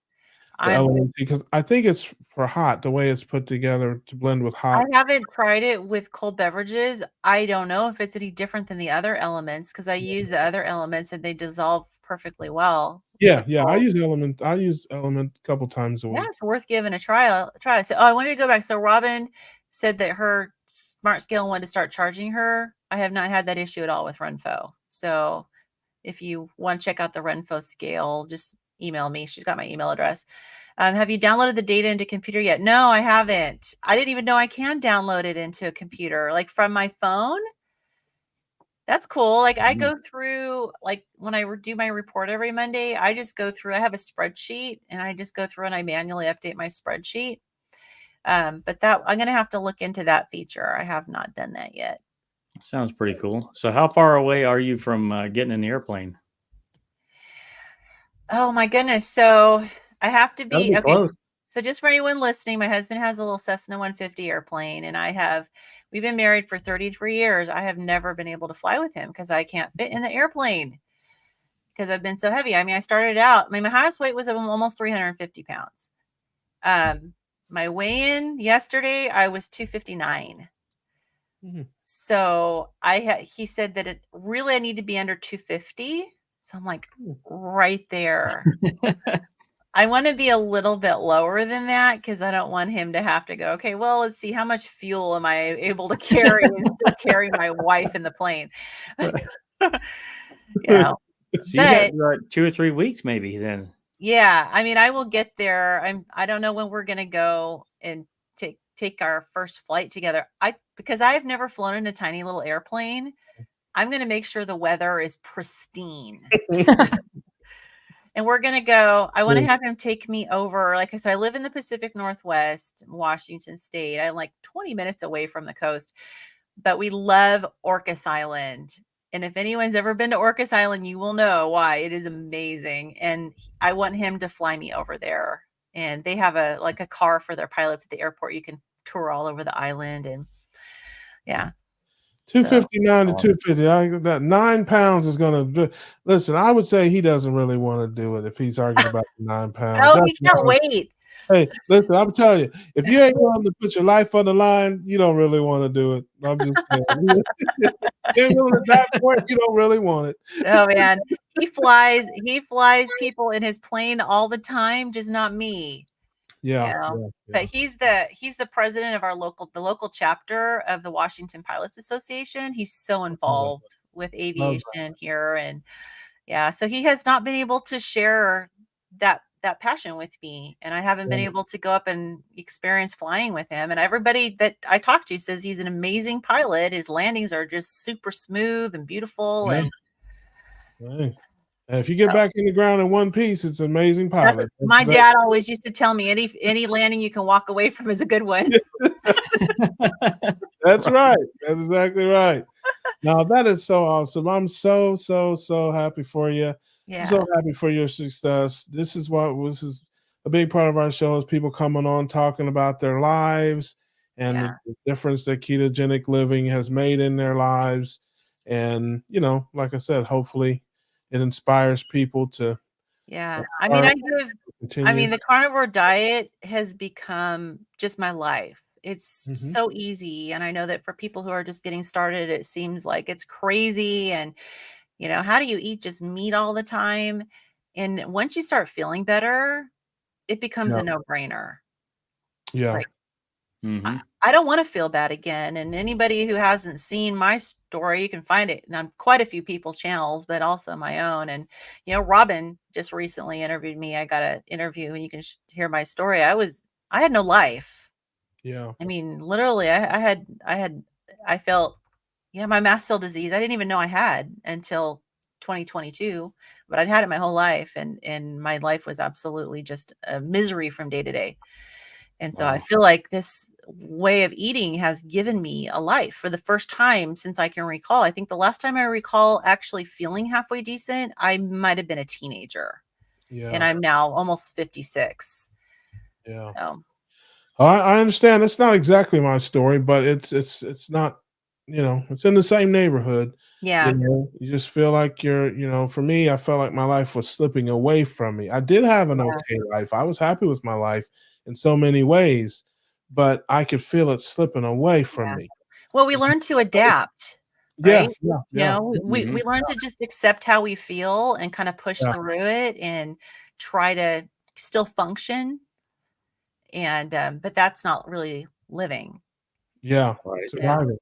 Because I think it's for hot, the way it's put together to blend with hot. I haven't tried it with cold beverages. I don't know if it's any different than the other elements, because I use the other elements and they dissolve perfectly well. Yeah. I use element a couple times a week. Yeah, it's worth giving a try. So I wanted to go back. So Robin said that her Smart Scale wanted to start charging her. I have not had that issue at all with Renfo. So if you want to check out the Renfo scale, just email me. She's got my email address. Have you downloaded the data into a computer yet? No, I haven't. I didn't even know I can download it into a computer, like from my phone. That's cool. Like I go through, like when I do my report every Monday, I just go through, I have a spreadsheet, and I just go through and I manually update my spreadsheet. But that I'm going to have to look into that feature. I have not done that yet. Sounds pretty cool. So how far away are you from getting in the airplane? Oh my goodness. So I have to be okay. Close. So just for anyone listening, my husband has a little Cessna 150 airplane, and we've been married for 33 years. I have never been able to fly with him because I can't fit in the airplane because I've been so heavy. I mean, I started out, my highest weight was almost 350 pounds. My weigh-in yesterday, I was 259. Mm-hmm. So he said that I need to be under 250. So I'm like right there. I want to be a little bit lower than that because I don't want him to have to go, okay, well, let's see, how much fuel am I able to carry and still carry my wife in the plane? So you got 2 or 3 weeks maybe then. Yeah. I mean, I will get there. I don't know when we're going to go and take our first flight together. Because I've never flown in a tiny little airplane, I'm going to make sure the weather is pristine. And we're going to go. I want to have him take me over. Like I said, I live in the Pacific Northwest, Washington State. I'm like 20 minutes away from the coast, but we love Orcas Island. And if anyone's ever been to Orcas Island, you will know why. It is amazing. And I want him to fly me over there. And they have a car for their pilots at the airport. You can tour all over the island. And yeah. 259 to 250. That 9 pounds is going to listen. I would say he doesn't really want to do it if he's arguing about the 9 pounds. Oh, he can't wait. Hey, listen, I'm telling you, if you ain't willing to put your life on the line, you don't really want to do it. I'm just saying. You're willing at that point, you don't really want it. Oh man, he flies people in his plane all the time, just not me. Yeah. But he's the president of the local chapter of the Washington Pilots Association. He's so involved with aviation here, and so he has not been able to share that passion with me, and I haven't been able to go up and experience flying with him. And everybody that I talk to says he's an amazing pilot. His landings are just super smooth and beautiful. And if you get back in the ground in one piece, it's an amazing pilot. My dad always used to tell me any landing you can walk away from is a good one. That's right. That's exactly right. Now that is so awesome. I'm so happy for you. Yeah. I'm so happy for your success. This is a big part of our show is people coming on talking about their lives and the difference that ketogenic living has made in their lives. And, like I said, hopefully it inspires people to. Yeah. The carnivore diet has become just my life. It's so easy. And I know that for people who are just getting started, it seems like it's crazy. And, how do you eat just meat all the time? And once you start feeling better, it becomes a no-brainer. Yeah. I don't want to feel bad again. And anybody who hasn't seen my story, you can find it on quite a few people's channels, but also my own. And, Robin just recently interviewed me. I got an interview and you can hear my story. I had no life. Yeah. I mean, literally I felt, my mast cell disease. I didn't even know I had until 2022, but I'd had it my whole life. And my life was absolutely just a misery from day to day. And so I feel like this way of eating has given me a life for the first time since I can recall. I think the last time I recall actually feeling halfway decent, I might have been a teenager. Yeah. And I'm now almost 56. Yeah. So I understand. It's not exactly my story, but it's not, it's in the same neighborhood. Yeah. You just feel like you're, for me, I felt like my life was slipping away from me. I did have an okay life. I was happy with my life in so many ways, but I could feel it slipping away from me. Well, we learn to adapt, right? Yeah. We learn to just accept how we feel and kind of push through it and try to still function. And, but that's not really living. Yeah. Surviving.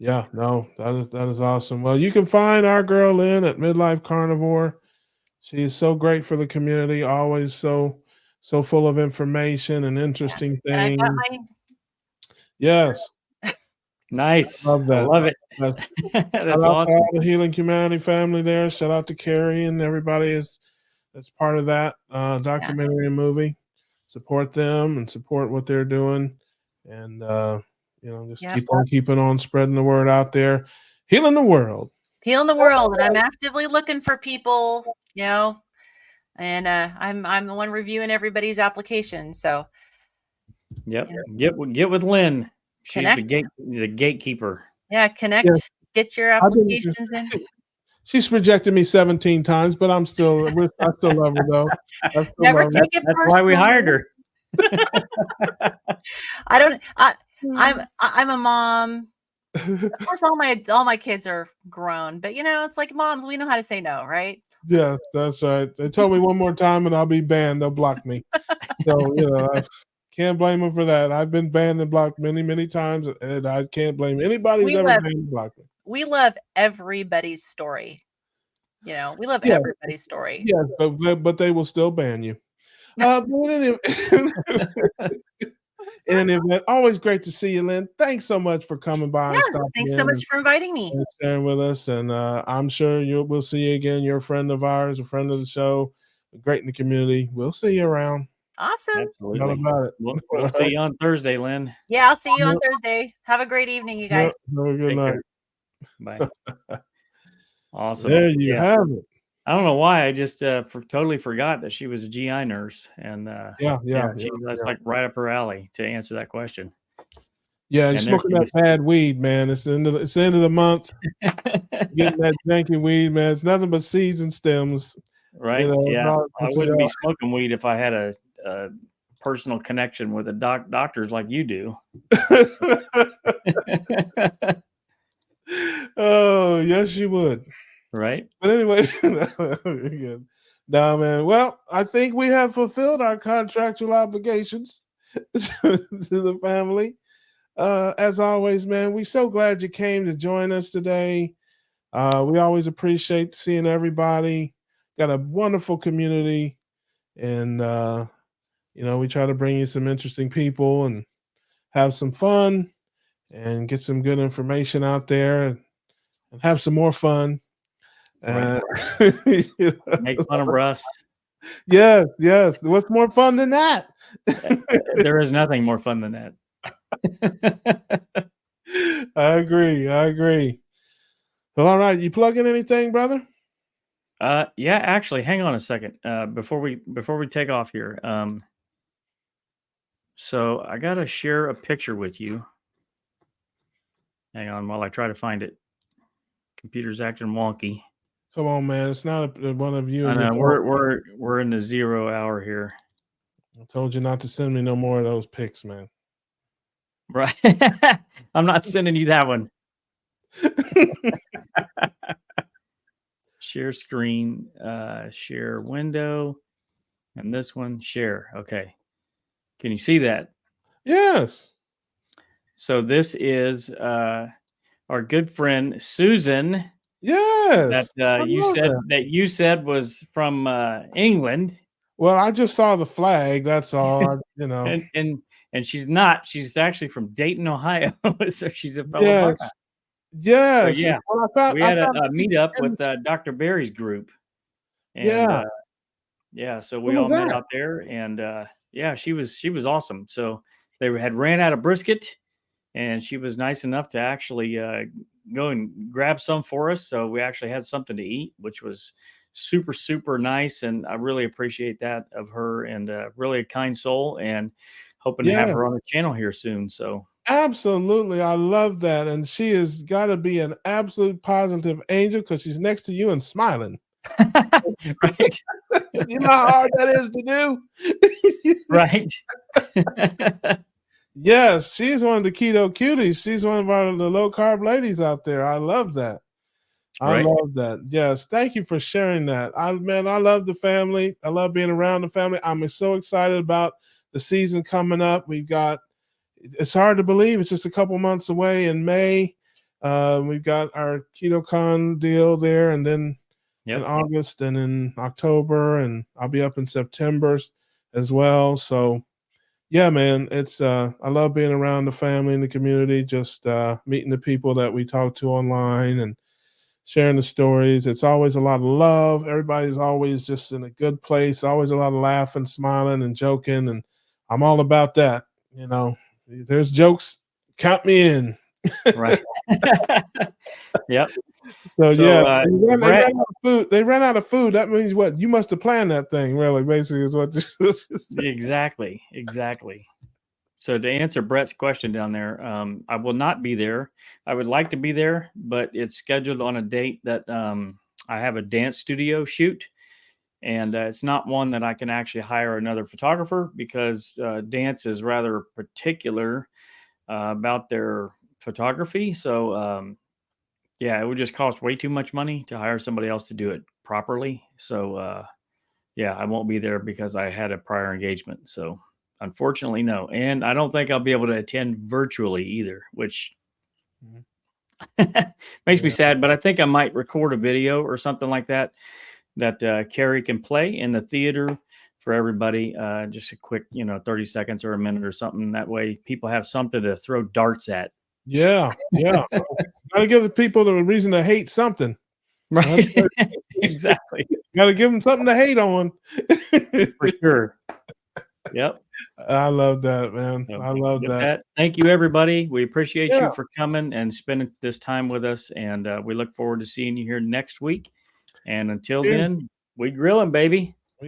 Yeah, no, that is awesome. Well, you can find our girl Lynn at Midlife Carnivore. She is so great for the community, always so full of information and interesting things. Yes. Nice. Love that. I love it. That's awesome. All the Healing Humanity family there. Shout out to Carrie and everybody that's part of that documentary and movie. Support them and support what they're doing. And just keep on keeping on spreading the word out there. Healing the world. And I'm actively looking for people, and I'm the one reviewing everybody's application. So get with Lynn. She's the gatekeeper. Yeah, connect. Yes. Get your applications in. She's rejected me 17 times, but I still love her though. Never take it personally. That's why we hired her. I'm a mom. Of course, all my kids are grown, but it's like moms, we know how to say no, right? Yeah, that's right. They told me one more time and I'll be banned. They'll block me. So I can't blame them for that. I've been banned and blocked many, many times, and I can't blame anybody who's ever banned and blocked me. We love everybody's story. We love everybody's story. Yeah, but they will still ban you. In any event, always great to see you, Lynn. Thanks so much for coming by. Thanks so much for inviting me. And sharing with us. And I'm sure we'll see you again. You're a friend of ours, a friend of the show. great in the community. We'll see you around. Awesome. Absolutely. Not about it. We'll see you on Thursday, Lynn. Yeah, I'll see you on Thursday. Have a great evening, you guys. Have a good Take night. care. Bye. Awesome. There you have it. I don't know why I just totally forgot that she was a GI nurse, and that's like right up her alley to answer that question. Yeah, you're smoking that bad weed, man. It's the end of the month. Getting that janky weed, man. It's nothing but seeds and stems. Right? Yeah, I wouldn't be smoking weed if I had a personal connection with the doctors like you do. Oh, yes, you would. Right. But anyway, good. Nah, man. Well, I think we have fulfilled our contractual obligations to the family. As always, man, we're so glad you came to join us today. We always appreciate seeing everybody. Got a wonderful community, and we try to bring you some interesting people and have some fun and get some good information out there and have some more fun. Right. Make fun of Russ. Yes. What's more fun than that? There is nothing more fun than that. I agree. Well, all right. You plug in anything, brother? Yeah, actually, hang on a second. Before we take off here. So I gotta share a picture with you. Hang on while I try to find it. Computer's acting wonky. Come on, man. It's not one of you. I know we're in the 0 hour here. I told you not to send me no more of those pics, man. Right. I'm not sending you that one. Share screen, share window, and this one, share. Okay. Can you see that? Yes. So this is our good friend Susan. Yes. That you said was from England. Well, I just saw the flag. That's all. And she's not. She's actually from Dayton, Ohio. So she's a fellow Buckeye. Yes. So yeah, we had a meetup with Dr. Barry's group. And so we all met out there, and she was awesome. So they had ran out of brisket, and she was nice enough to actually go and grab some for us. So we actually had something to eat, which was super, super nice. And I really appreciate that of her, and really a kind soul, and hoping to have her on the channel here soon. So absolutely. I love that. And she has got to be an absolute positive angel because she's next to you and smiling. Right. You know how hard that is to do? Right. Yes, she's one of the keto cuties. She's one of the low carb ladies out there. I love that. I love that. Yes, thank you for sharing that. I love the family. I love being around the family. I'm so excited about the season coming up. It's hard to believe it's just a couple months away in May. We've got our KetoCon deal there, and then in August and in October, and I'll be up in September as well. So yeah, man, it's I love being around the family and the community, just meeting the people that we talk to online and sharing the stories. It's always a lot of love. Everybody's always just in a good place, always a lot of laughing, smiling, and joking, and I'm all about that. There's jokes, count me in. Right. Yep. So yeah, they ran out of food. That means what? You must have planned that thing, really, basically, is what Exactly. So to answer Brett's question down there, I will not be there. I would like to be there, but it's scheduled on a date that I have a dance studio shoot, and it's not one that I can actually hire another photographer, because dance is rather particular about their photography. So it would just cost way too much money to hire somebody else to do it properly. So I won't be there because I had a prior engagement. So unfortunately, no. And I don't think I'll be able to attend virtually either, which makes me sad. But I think I might record a video or something like that Carrie can play in the theater for everybody. Just a quick, 30 seconds or a minute or something. That way people have something to throw darts at. Yeah. Gotta give the people the reason to hate something. Right. Exactly. Got to give them something to hate on. For sure. Yep. I love that, man. I love that. Thank you, everybody. We appreciate you for coming and spending this time with us. And we look forward to seeing you here next week. And until then, we grilling, baby.